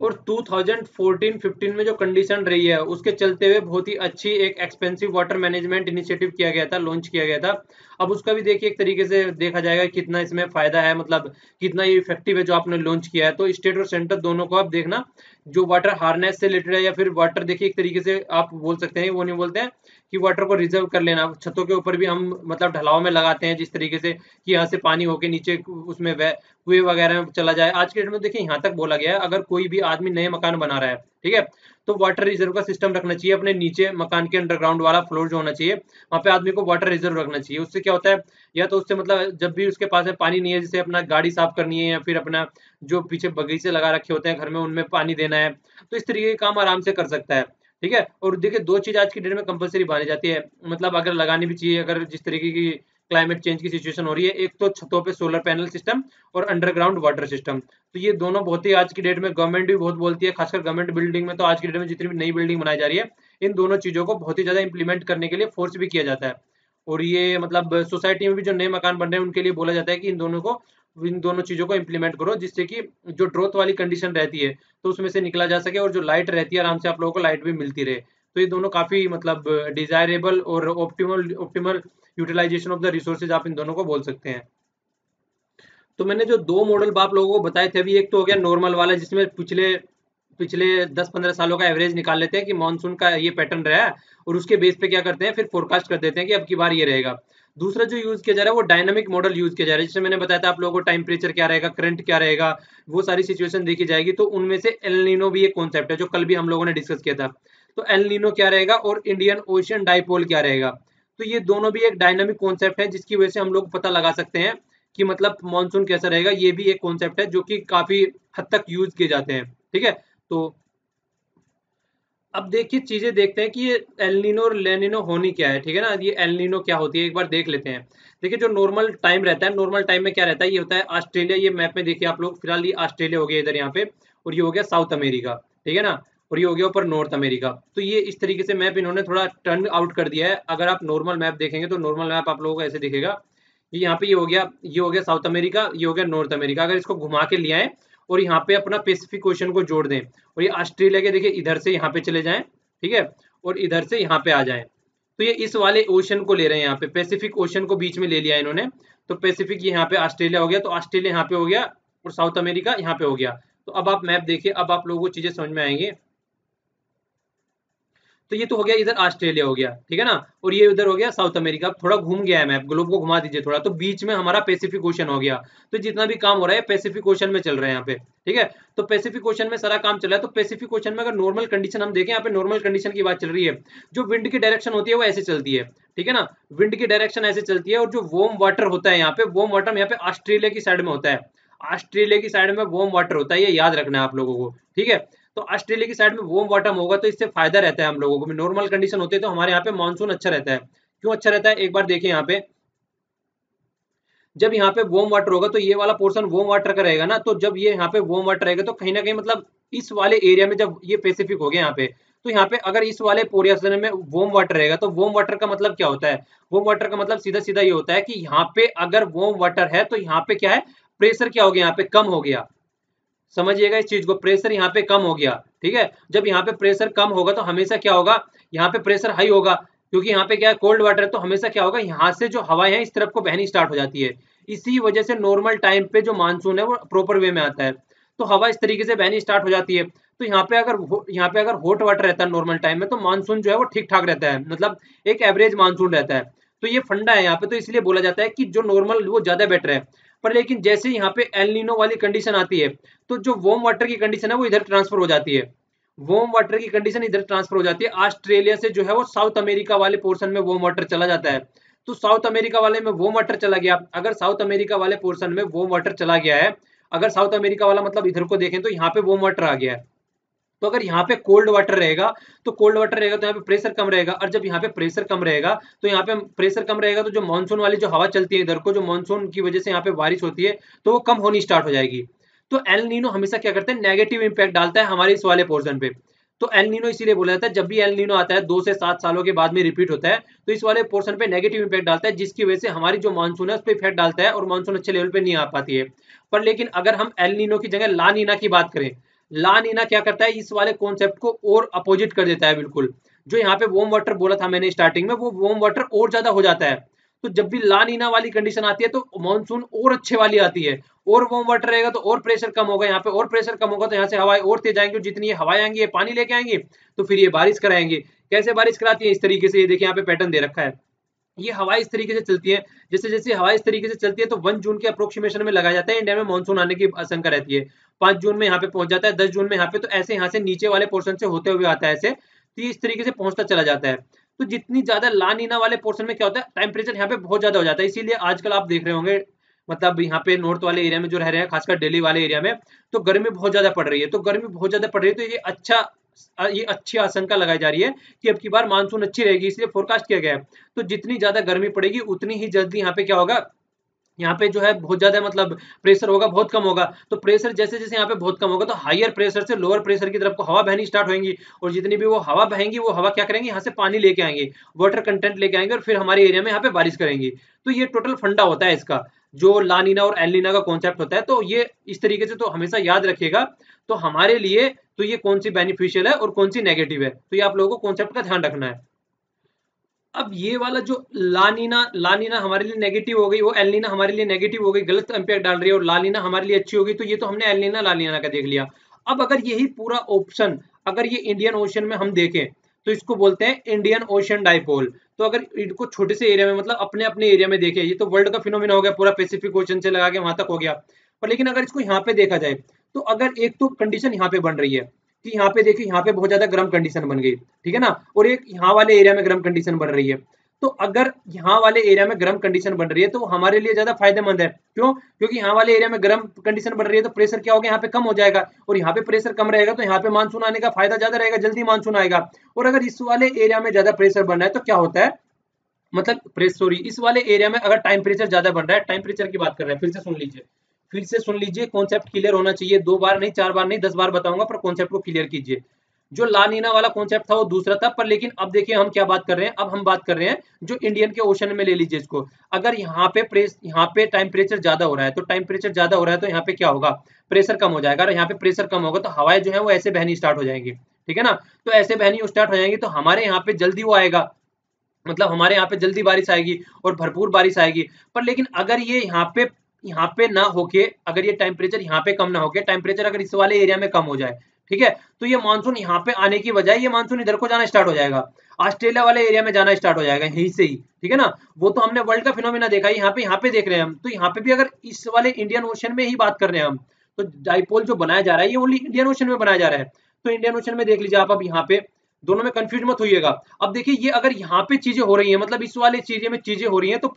और 2014-15 में जो कंडीशन रही है, उसके चलते हुए बहुत ही अच्छी एक एक्सपेंसिव वाटर मैनेजमेंट इनिशिएटिव किया गया था, लॉन्च किया गया था। अब उसका भी देखिए एक तरीके से देखा जाएगा कितना इसमें फायदा है, मतलब कितना ये इफेक्टिव है जो आपने लॉन्च किया है। तो स्टेट और सेंटर दोनों को आप देखना, जो वाटर हार्नेस से रिलेटेड है, या फिर वाटर देखिए एक तरीके से आप बोल सकते हैं, वो नहीं बोलते हैं कि वाटर को रिजर्व कर लेना, छतों के ऊपर भी हम मतलब ढलाव में लगाते हैं जिस तरीके से कि यहाँ से पानी होके नीचे उसमें कुएं वगैरह में चला जाए। आज के डेट में देखिए यहाँ तक बोला गया है, अगर कोई भी आदमी नए मकान बना रहा है, ठीक है, तो वाटर रिजर्व का सिस्टम रखना चाहिए अपने नीचे, मकान के अंडरग्राउंड वाला फ्लोर जो होना चाहिए, वहां पे आदमी को वाटर रिजर्व रखना चाहिए। उससे क्या होता है, या तो उससे मतलब जब भी उसके पास में पानी नहीं है, जैसे अपना गाड़ी साफ करनी है, या फिर अपना जो पीछे बगीचे लगा रखे होते हैं घर में, उनमें पानी देना है, तो इस तरीके के काम आराम से कर सकता है, ठीक है। और देखिए दो चीज आज की डेट में कंपलसरी मानी जाती है, मतलब अगर लगानी भी चाहिए, अगर जिस तरीके की क्लाइमेट चेंज की सिचुएशन हो रही है, एक तो छतों पे सोलर पैनल सिस्टम और अंडरग्राउंड वाटर सिस्टम। तो ये दोनों बहुत ही आज की डेट में गवर्नमेंट भी बहुत बोलती है, खासकर गवर्नमेंट बिल्डिंग में, तो आज की डेट में जितनी भी नई बिल्डिंग बनाई जा रही है, इन दोनों चीजों को बहुत ही ज्यादा इंप्लीमेंट करने के लिए फोर्स भी किया जाता है। और ये मतलब सोसाइटी में भी जो नए मकान बन रहे हैं, उनके लिए बोला जाता है कि इन दोनों चीजों को इंप्लीमेंट करो, जिससे कि जो ड्रोथ वाली कंडीशन रहती है, तो उसमें से निकला जा सके, और जो लाइट रहती है आराम से आप लोगों को लाइट भी मिलती रहे। तो ये दोनों काफी मतलब डिजायरेबल और optimal optimal utilization of the resources आप इन दोनों को बोल सकते हैं। तो मैंने जो दो मॉडल आप लोगों को बताए थे अभी, एक तो हो गया नॉर्मल वाला, जिसमें पिछले पिछले 10-15 सालों का एवरेज निकाल लेते हैं कि मानसून का ये पैटर्न रहा है, और उसके बेस पे क्या करते हैं, फिर फोरकास्ट कर देते हैं कि अब की बार ये रहेगा। दूसरा जो यूज किया जा रहा है वो डायनामिक मॉडल यूज किया जा रहा है, जैसे मैंने बताया था आप लोगों को, टेम्परेचर क्या रहेगा, करंट क्या रहेगा, वो सारी सिचुएशन देखी जाएगी। तो उनमें से एल नीनो भी एक कॉन्सेप्ट है, जो कल भी हम लोगों ने डिस्कस किया था। तो एल नीनो क्या रहेगा और इंडियन ओशियन डाइपोल क्या रहेगा, तो ये दोनों भी एक डायनामिक कॉन्सेप्ट है, जिसकी वजह से हम लोग पता लगा सकते हैं कि मतलब मानसून कैसा रहेगा। ये भी एक कॉन्सेप्ट है जो कि काफी हद तक यूज किए जाते हैं, ठीक है। तो अब देखिए चीजें देखते हैं कि ये एलनीनो और लेनिनो होनी क्या है, ठीक है ना। ये एलनीनो क्या होती है एक बार देख लेते हैं। देखिए जो नॉर्मल टाइम रहता है, नॉर्मल टाइम में क्या रहता है, ये होता है ऑस्ट्रेलिया, ये मैप में देखिए आप लोग, फिलहाल ये ऑस्ट्रेलिया हो गया इधर यहाँ पे, और ये हो गया साउथ अमेरिका, ठीक है ना, और ये हो गया ऊपर नॉर्थ अमेरिका। तो ये इस तरीके से मैप इन्होंने थोड़ा टर्न आउट कर दिया है। अगर आप नॉर्मल मैप देखेंगे तो नॉर्मल मैप आप लोगों को ऐसे दिखेगा, ये यहाँ पे ये हो गया साउथ अमेरिका, ये हो गया नॉर्थ अमेरिका। अगर इसको घुमा के ले आए और यहाँ पे अपना पैसिफिक ओशन को जोड़ दें, और ये ऑस्ट्रेलिया के देखिए इधर से यहाँ पे चले जाएं, ठीक है, और इधर से यहाँ पे आ जाएं, तो ये इस वाले ओशन को ले रहे हैं, यहाँ पे पैसिफिक ओशन को बीच में ले लिया इन्होंने। तो पैसिफिक यहाँ पे ऑस्ट्रेलिया हो गया, तो ऑस्ट्रेलिया यहाँ पे हो गया, और साउथ अमेरिका यहाँ पे हो गया। तो अब आप मैप देखिए, अब आप लोगों को चीजें समझ में आएंगी। तो ये तो हो गया इधर ऑस्ट्रेलिया हो गया, ठीक है ना, और ये उधर हो गया साउथ अमेरिका। अब थोड़ा घूम गया है मैप, ग्लोब को घुमा दीजिए थोड़ा, तो बीच में हमारा पैसिफिक ओशन हो गया। तो जितना भी काम हो रहा है पैसिफिक ओशन में चल रहा है यहाँ पे, ठीक है। तो पैसिफिक ओशन में सारा काम चल रहा है। तो पैसिफिक ओशन में अगर नॉर्मल कंडीशन हम देखें, यहाँ पे नॉर्मल कंडीशन की बात चल रही है, जो विंड की डायरेक्शन होती है वो ऐसे चलती है, ठीक है ना, विंड की डायरेक्शन ऐसे चलती है। और जो वार्म वाटर होता है यहाँ पे, वार्म वाटर यहाँ पे ऑस्ट्रेलिया की साइड में होता है, ऑस्ट्रेलिया की साइड में वार्म वाटर होता है, ये याद रखना है आप लोगों को, ठीक है। तो ऑस्ट्रेलिया की साइड में वार्म वाटर होगा, तो इससे फायदा रहता है हम लोगों को। नॉर्मल कंडीशन होती है तो हमारे यहाँ पे मानसून अच्छा रहता है। क्यों अच्छा रहता है, एक बार देखिए यहाँ पे, जब यहाँ पे वार्म वाटर होगा तो ये वाला पोर्शन वार्म वाटर का रहेगा ना, तो जब ये यहाँ पे वार्म वाटर रहेगा तो कहीं ना कहीं मतलब इस वाले एरिया में, जब ये पैसिफिक हो गया यहाँ पे, तो यहाँ पे अगर इस वाले पोर्शन में वार्म वाटर रहेगा तो वार्म वाटर का मतलब क्या होता है? वार्म वाटर का मतलब सीधा सीधा ये होता है कि यहाँ पे अगर वार्म वाटर है तो यहाँ पे क्या है, प्रेशर क्या हो गया, यहाँ पे कम हो गया। समझिएगा इस चीज को, प्रेशर यहाँ पे कम हो गया। ठीक है, जब यहाँ पे प्रेशर कम होगा तो हमेशा क्या होगा, यहाँ पे प्रेशर हाई होगा, क्योंकि यहाँ पे क्या है, कोल्ड वाटर है, तो हमेशा क्या होगा, यहाँ से जो हवाएं हैं इस तरफ को बहनी स्टार्ट हो जाती है। इसी वजह से नॉर्मल टाइम पे जो मानसून है वो प्रॉपर वे में आता है, तो हवा इस तरीके से बहनी स्टार्ट हो जाती है। तो यहाँ पे अगर हॉट वाटर रहता है नॉर्मल टाइम में तो मानसून जो है वो ठीक ठाक रहता है, मतलब एक एवरेज मानसून रहता है। तो ये फंडा है यहाँ पे, तो इसलिए बोला जाता है कि जो नॉर्मल वो ज्यादा बेटर है। पर लेकिन जैसे यहाँ पे एल नीनो वाली कंडीशन आती है तो जो वार्म वाटर की कंडीशन है वो इधर ट्रांसफर हो जाती है, वार्म वाटर की कंडीशन इधर ट्रांसफर हो जाती है, ऑस्ट्रेलिया से जो है वो साउथ अमेरिका वाले पोर्शन में वार्म वाटर चला जाता है। तो साउथ अमेरिका वाले में वार्म वाटर चला गया, अगर साउथ अमेरिका वाले पोर्शन में वार्म वाटर चला गया है, अगर साउथ अमेरिका वाला मतलब इधर को देखें तो यहाँ पे वार्म वाटर आ गया है, तो अगर यहाँ पे कोल्ड वाटर रहेगा तो कोल्ड वाटर रहेगा तो यहाँ पे प्रेशर कम रहेगा, और जब यहाँ पे प्रेशर कम रहेगा तो यहाँ पे प्रेशर कम रहेगा तो जो मानसून वाली जो हवा चलती है इधर को, जो मानसून की वजह से यहाँ पे बारिश होती है तो वो कम होनी स्टार्ट हो जाएगी। तो एल नीनो हमेशा क्या करते हैं, नेगेटिव इंपैक्ट डालता है हमारे इस वाले पोर्शन पे। तो एल नीनो इसीलिए बोला जाता है, जब भी एल नीनो आता है 2 से 7 सालों के बाद में रिपीट होता है तो इस वाले पोर्शन पे नेगेटिव इंपैक्ट डालता है, जिसकी वजह से हमारी जो मानसून है उस पर इफेक्ट डालता है और मानसून अच्छे लेवल पे नहीं आ पाती है। पर लेकिन अगर हम एल नीनो की जगह ला नीना की बात करें, ला नीना क्या करता है, इस वाले कॉन्सेप्ट को और अपोजिट कर देता है बिल्कुल। जो यहाँ पे वार्म वाटर बोला था मैंने स्टार्टिंग में, वो वार्म वाटर और ज्यादा हो जाता है। तो जब भी ला नीना वाली कंडीशन आती है तो मानसून और अच्छे वाली आती है, और वार्म वाटर रहेगा तो और प्रेशर कम होगा, यहाँ पे और प्रेशर कम होगा तो यहाँ से हवाएं और तेज आएंगी, और जितनी ये हवाएं आएंगी ये पानी लेके आएंगी तो फिर ये बारिश कराएंगे। कैसे बारिश कराती है, इस तरीके से, ये देखिए यहाँ पे पैटर्न दे रखा है, ये हवा इस तरीके से चलती है, जैसे जैसे हवा इस तरीके से चलती है तो 1 जून के अप्रोक्सीमेशन में लगाया जाता है इंडिया में मानसून आने की आशंका रहती है, 5 जून में यहाँ पे पहुंच जाता है, 10 जून में यहाँ पे, तो ऐसे यहाँ से नीचे वाले पोर्शन से होते हुए आता है ऐसे, तो इस तरीके से पहुंचता चला जाता है। तो जितनी ज्यादा ला नीना वाले पोर्शन में क्या होता है, टेम्परेचर यहाँ पे बहुत ज्यादा हो जाता है, इसीलिए आजकल आप देख रहे होंगे, मतलब यहाँ पे नॉर्थ वाले एरिया में जो रह रहे हैं, खासकर दिल्ली वाले एरिया में, तो गर्मी बहुत ज्यादा पड़ रही है, तो गर्मी बहुत ज्यादा पड़ रही है, तो ये अच्छी आशंका लगाई जा रही है कि अब की बार मानसून अच्छी रहेगी, इसलिए फोरकास्ट किया गया है। तो जितनी ज्यादा गर्मी पड़ेगी उतनी ही जल्दी यहाँ पे क्या होगा, यहाँ पे जो है बहुत ज्यादा मतलब प्रेशर होगा, बहुत कम होगा, तो प्रेशर जैसे जैसे यहाँ पे बहुत कम होगा तो हायर प्रेशर से लोअर प्रेशर की तरफ को हवा बहनी स्टार्ट होगी, और जितनी भी वो हवा बहेंगी वो हवा क्या करेंगी, यहाँ से पानी लेके आएंगे, वाटर कंटेंट लेके आएंगे, और फिर हमारे एरिया में यहाँ पे बारिश करेंगी। तो ये टोटल फंडा होता है इसका, जो लानीना और एलिना का कॉन्सेप्ट होता है, तो ये इस तरीके से तो हमेशा याद रखिएगा। तो हमारे लिए तो ये कौन सी बेनिफिशियल है और कौन सी नेगेटिव है, तो ये आप लोगों को कॉन्सेप्ट का ध्यान रखना है। अब ये वाला जो लानीना हमारे लिए नेगेटिव हो गई, वो एलिना हमारे लिए नेगेटिव हो गई, गलत इंपैक्ट डाल रही है, और लानीना हमारे लिए अच्छी होगी, तो ये तो हमने एलिना लानीना का देख लिया। अब अगर यही पूरा ऑप्शन अगर ये इंडियन ओशन में हम देखें तो इसको बोलते हैं इंडियन ओशन डाइपोल। तो अगर इनको छोटे से एरिया में, मतलब अपने अपने एरिया में देखें, ये तो वर्ल्ड का फिनोमिना हो गया, पूरा पैसिफिक ओशन से लगा के वहां तक हो गया, पर लेकिन अगर इसको यहाँ पे देखा जाए तो अगर एक तो कंडीशन यहाँ पे बन रही है कि यहाँ पे देखिए, यहाँ पे बहुत ज्यादा गर्म कंडीशन बन गई, ठीक है ना, और एक यहाँ वाले एरिया में गर्म कंडीशन बन रही है, तो अगर यहाँ वाले एरिया में गर्म कंडीशन बन रही है तो हमारे लिए ज्यादा फायदेमंद है। क्यों? क्योंकि यहाँ वाले एरिया में गर्म कंडीशन बन रही है तो प्रेशर क्या होगा, यहाँ पे कम हो जाएगा, और यहाँ पे प्रेशर कम रहेगा तो यहाँ पे मानसून आने का फायदा ज्यादा रहेगा, जल्दी मानसून आएगा। और अगर इस वाले एरिया में ज्यादा प्रेशर बन रहा है तो क्या होता है, मतलब इस वाले एरिया में अगर टेम्परेचर ज्यादा बन रहा है, टेम्परेचर की बात कर रहे हैं, फिर से सुन लीजिए, कॉन्सेप्ट क्लियर होना चाहिए, 2 बार नहीं, 4 बार नहीं, 10 बार बताऊंगा, पर कॉन्सेप्ट को क्लियर कीजिए। जो ला नीना वाला कॉन्सेप्ट था वो दूसरा था, पर लेकिन अब देखिए हम क्या बात कर रहे हैं, अब हम बात कर रहे हैं जो इंडियन के ओशन में ले लीजिए इसको। अगर यहाँ पे टेम्परेचर ज्यादा हो रहा है, तो टेम्परेचर ज्यादा हो रहा है तो यहाँ पे क्या होगा, प्रेशर कम हो जाएगा, और यहाँ पे प्रेशर कम होगा तो हवाएं जो है वो ऐसे बहनी स्टार्ट हो जाएंगी, ठीक है ना, तो ऐसे बहनी स्टार्ट हो जाएंगी तो हमारे यहाँ पे जल्दी वो आएगा, मतलब हमारे यहाँ पे जल्दी बारिश आएगी और भरपूर बारिश आएगी। पर लेकिन अगर ये यहाँ पे ना होके, अगर ये टेम्परेचर यहाँ पे कम ना होके, टेम्परेचर अगर इस वाले एरिया में कम हो जाए, ठीक है, तो ये मानसून यहाँ पे आने की बजाय ये मानसून इधर को जाना स्टार्ट हो जाएगा, ऑस्ट्रेलिया वाले एरिया में जाना स्टार्ट हो जाएगा यहीं से ही, ठीक है ना। वो तो हमने वर्ल्ड का फिनोमिना देखा है, यहाँ पे देख रहे हैं हम, तो यहाँ पे भी अगर इस वाले इंडियन ओशन में ही बात कर रहे हैं हम, तो डाइपोल जो बनाया जा रहा है ये ओनली इंडियन ओशन में बनाया जा रहा है। तो इंडियन ओशन में देख लीजिए आप, अब यहाँ पे दोनों में कंफ्यूज मत होइएगा। अब देखिए ये अगर यहाँ पे चीजें हो रही है, मतलब इस वाले चीजें में चीजें हो रही है तो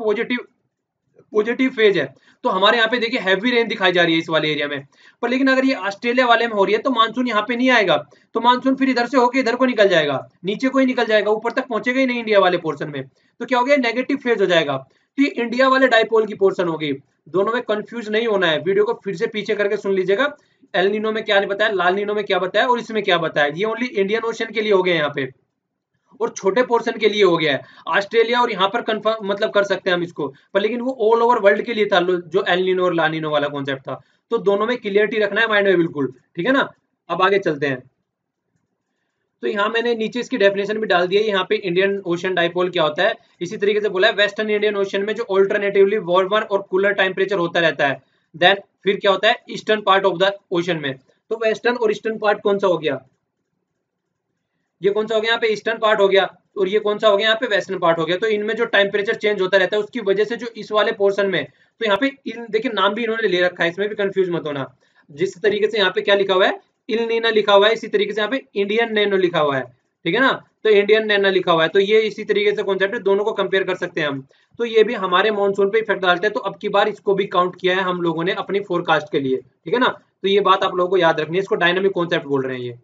पॉजिटिव फेज है, तो हमारे यहाँ पे देखिए हैवी रेन दिखाई जा रही है इस वाले एरिया में। पर लेकिन अगर ये ऑस्ट्रेलिया वाले में हो रही है तो मानसून यहाँ पे नहीं आएगा, तो मानसून फिर इधर से होके इधर को निकल जाएगा, नीचे को ही निकल जाएगा, ऊपर तक पहुंचेगा ही नहीं इंडिया वाले पोर्शन में, तो क्या हो गया, नेगेटिव फेज हो जाएगा। तो ये इंडिया वाले डाइपोल की पोर्शन होगी, दोनों में कंफ्यूज नहीं होना है, वीडियो को फिर से पीछे करके सुन लीजिएगा। एल नीनो में क्या बताया, लाल नीनो में क्या बताया और इसमें क्या बताया। ये ओनली इंडियन ओशन के लिए हो गया यहाँ पे, और छोटे पोर्शन के लिए हो गया है। ऑस्ट्रेलिया और यहाँ पर कंफर्म मतलब कर सकते हैं हम इसको, पर लेकिन वो ऑल ओवर वर्ल्ड के लिए था जो एल नीनो और ला नीनो वाला कॉन्सेप्ट था। तो दोनों में क्लियरिटी रखना है माइंड में बिल्कुल, ठीक है ना। अब आगे चलते हैं। तो यहाँ मैंने नीचे इसकी डेफिनेशन भी डाल दी है। यहाँ पे इंडियन ओशन डाइपोल क्या होता है, इसी तरीके से बोला है, वेस्टर्न इंडियन ओशन में जो ऑल्टरनेटिवली वार्मर और कूलर टेम्परेचर होता रहता है। देन फिर क्या होता है eastern part of the ocean में। तो वेस्टर्न और ईस्टर्न पार्ट कौन सा हो गया, ये कौन सा हो गया यहाँ पे ईस्टर्न पार्ट हो गया, और ये कौन सा हो गया यहाँ पे वेस्टर्न पार्ट हो गया। तो इनमें जो टेम्परेचर चेंज होता रहता है उसकी वजह से जो इस वाले पोर्शन में, तो यहाँ पे इन देखिए नाम भी इन्होंने ले रखा है, इसमें भी कंफ्यूज मत होना। जिस तरीके से यहाँ पे क्या लिखा हुआ है इल नीना लिखा हुआ है, इसी तरीके से यहाँ पे इंडियन नैनो लिखा हुआ है, ठीक है ना। तो इंडियन नैना लिखा हुआ है, तो ये इसी तरीके से कॉन्सेप्ट है, दोनों को कंपेयर कर सकते हैं हम। तो ये भी हमारे मानसून पे इफेक्ट डालते हैं, तो अब की बार इसको भी काउंट किया है हम लोगों ने अपनी फोरकास्ट के लिए, ठीक है ना। तो ये बात आप लोगों को याद रखनी है, इसको डायनामिक कॉन्सेप्ट बोल रहे हैं ये।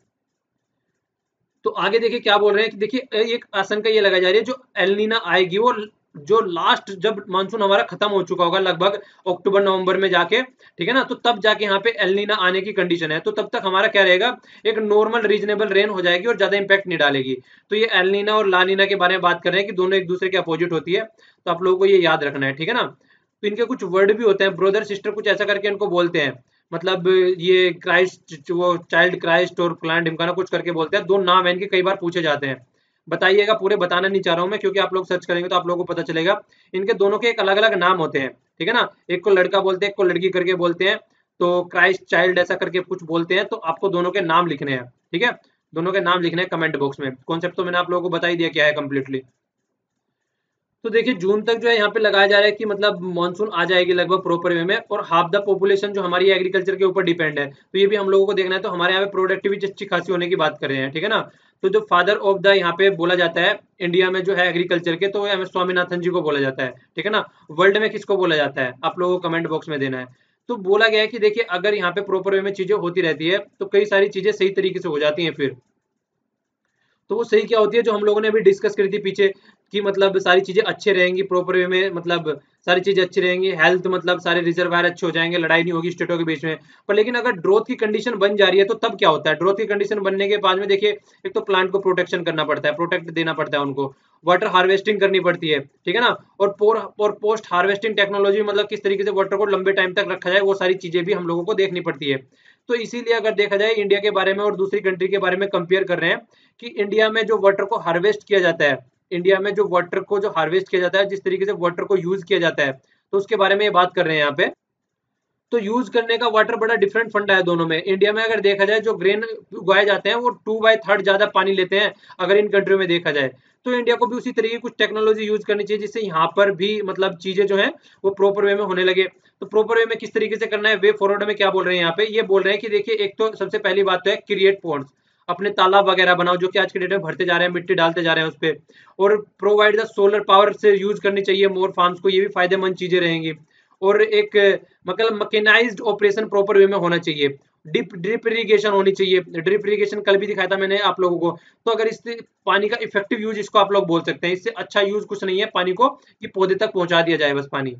तो आगे देखिए क्या बोल रहे हैं कि देखिए एक आशंका ये लगाई जा रही है, जो एलनीना आएगी वो जो लास्ट जब मानसून हमारा खत्म हो चुका होगा लगभग अक्टूबर नवंबर में जाके, ठीक है ना, तो तब जाके यहाँ पे एलनीना आने की कंडीशन है। तो तब तक हमारा क्या रहेगा, एक नॉर्मल रीजनेबल रेन हो जाएगी और ज्यादा इंपैक्ट नहीं डालेगी। तो ये एलनीना और लानीना के बारे में बात कर रहे हैं कि दोनों एक दूसरे के अपोजिट होती है, तो आप लोगों को ये याद रखना है, ठीक है ना। तो इनके कुछ वर्ड भी होते हैं, ब्रदर सिस्टर कुछ ऐसा करके इनको बोलते हैं, मतलब ये क्राइस्ट वो चाइल्ड क्राइस्ट और प्लांट इमकाना कुछ करके बोलते हैं। दो नाम है इनके, कई बार पूछे जाते हैं। बताइएगा, पूरे बताना नहीं चाह रहा हूं मैं, क्योंकि आप लोग सर्च करेंगे तो आप लोगों को पता चलेगा। इनके दोनों के एक अलग अलग नाम होते हैं, ठीक है ना। एक को लड़का बोलते हैं, एक को लड़की करके बोलते हैं। तो क्राइस्ट चाइल्ड ऐसा करके कुछ बोलते हैं, तो आपको दोनों के नाम लिखने हैं, ठीक है। दोनों के नाम लिखने हैं कमेंट बॉक्स में। कॉन्सेप्ट तो मैंने आप लोगों को बता ही दिया क्या है कंप्लीटली। तो देखिए जून तक जो है यहाँ पे लगाया जा रहा है कि मतलब मानसून आ जाएगी लगभग प्रॉपर वे में, और हाफ द पॉपुलेशन जो हमारी एग्रीकल्चर के ऊपर डिपेंड है, तो ये भी हम लोगों को देखना है। तो हमारे यहाँ पे प्रोडक्टिविटी अच्छी खासी होने की बात कर रहे हैं, ठीक है ना। तो जो फादर ऑफ द यहाँ पे बोला जाता है इंडिया में जो है एग्रीकल्चर के, तो एम एस स्वामीनाथन जी को बोला जाता है, ठीक है ना। वर्ल्ड में किसको बोला जाता है आप लोगों को कमेंट बॉक्स में देना है। तो बोला गया है कि देखिए अगर यहाँ पे प्रॉपर वे में चीजें होती रहती है तो कई सारी चीजें सही तरीके से हो जाती हैं फिर। तो वो सही क्या होती है, जो हम लोगों ने अभी डिस्कस करी थी पीछे, कि मतलब सारी चीजें अच्छे रहेंगी प्रॉपर वे में, मतलब सारी चीजें अच्छी रहेंगी, हेल्थ मतलब सारे रिजर्वायर अच्छे हो जाएंगे, लड़ाई नहीं होगी स्टेटों के बीच में। पर लेकिन अगर ड्रोथ की कंडीशन बन जा रही है तो तब क्या होता है, ड्रोथ की कंडीशन बनने के बाद में देखिए एक तो प्लांट को प्रोटेक्शन करना पड़ता है, प्रोटेक्ट देना पड़ता है उनको, वाटर हार्वेस्टिंग करनी पड़ती है, ठीक है ना। और पोस्ट हार्वेस्टिंग टेक्नोलॉजी मतलब किस तरीके से वाटर को लंबे टाइम तक रखा जाए, वो सारी चीजें भी हम लोगों को देखनी पड़ती है। तो इसीलिए अगर देखा जाए इंडिया के बारे में और दूसरी कंट्री के बारे में कंपेयर कर रहे हैं, कि इंडिया में जो वाटर को हार्वेस्ट किया जाता है, इंडिया में जो वाटर को जो हार्वेस्ट किया जाता है, जिस तरीके से वाटर को यूज किया जाता है, तो उसके बारे में ये बात कर रहे हैं यहाँ पे। तो यूज करने का वाटर बड़ा डिफरेंट फंडा है दोनों में। इंडिया में अगर देखा जाए जो ग्रेन उगाए जाते हैं वो 2/3 ज्यादा पानी लेते हैं अगर इन कंट्रियों में देखा जाए। तो इंडिया को भी उसी तरीके की कुछ टेक्नोलॉजी यूज करनी चाहिए जिससे यहाँ पर भी मतलब चीजें जो है वो प्रॉपर वे में होने लगे। तो प्रॉपर वे में किस तरीके से करना है, वे फॉरवर्ड में क्या बोल रहे हैं यहाँ पे, ये बोल रहे हैं कि देखिए एक तो सबसे पहली बात तो है क्रिएट पॉन्ड्स, अपने तालाब वगैरह बनाओ जो कि आज के डेट में भरते जा रहे हैं, मिट्टी डालते जा रहे हैं उस पर। और प्रोवाइड द सोलर पावर से यूज करनी चाहिए मोर फार्म्स को, ये भी फायदेमंद चीजें रहेंगी। और एक मतलब मैकेनाइज्ड ऑपरेशन प्रॉपर वे में होना चाहिए। ड्रिप इरिगेशन होनी चाहिए, ड्रिप इरिगेशन कल भी दिखाया था मैंने आप लोगों को। तो अगर इससे पानी का इफेक्टिव यूज इसको आप लोग बोल सकते हैं, इससे अच्छा यूज कुछ नहीं है पानी को कि पौधे तक पहुंचा दिया जाए बस पानी।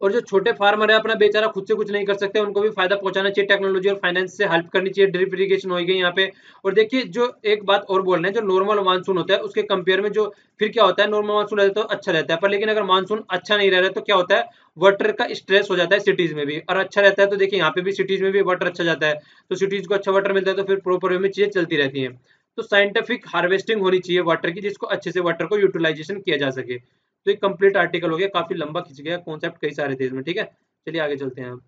और जो छोटे फार्मर है अपना बेचारा खुद से कुछ नहीं कर सकते, उनको भी फायदा पहुंचाना चाहिए, टेक्नोलॉजी और फाइनेंस से हेल्प करनी चाहिए, ड्रिप इरिगेशन हो गई यहाँ पे। और देखिए जो एक बात और बोल रहे हैं, जो नॉर्मल मानसून होता है उसके कंपेयर में जो फिर क्या होता है, नॉर्मल मानसून रहता है तो अच्छा रहता है, पर लेकिन अगर मानसून अच्छा नहीं रह रहा है तो क्या होता है, वाटर का स्ट्रेस हो जाता है सिटीज में भी। और अच्छा रहता है तो देखिए यहाँ पे भी सिटीज में भी वाटर अच्छा जाता है, तो सिटीज को अच्छा वाटर मिलता है तो फिर प्रॉपर वे में चीजें चलती रहती हैं। तो साइंटिफिक हार्वेस्टिंग होनी चाहिए वाटर की, जिसको अच्छे से वाटर को यूटिलाइजेशन किया जा सके। तो एक कंप्लीट आर्टिकल हो गया, काफी लंबा खिंच गया कॉन्सेप्ट कई सारे थे इसमें, ठीक है। चलिए आगे चलते हैं हम।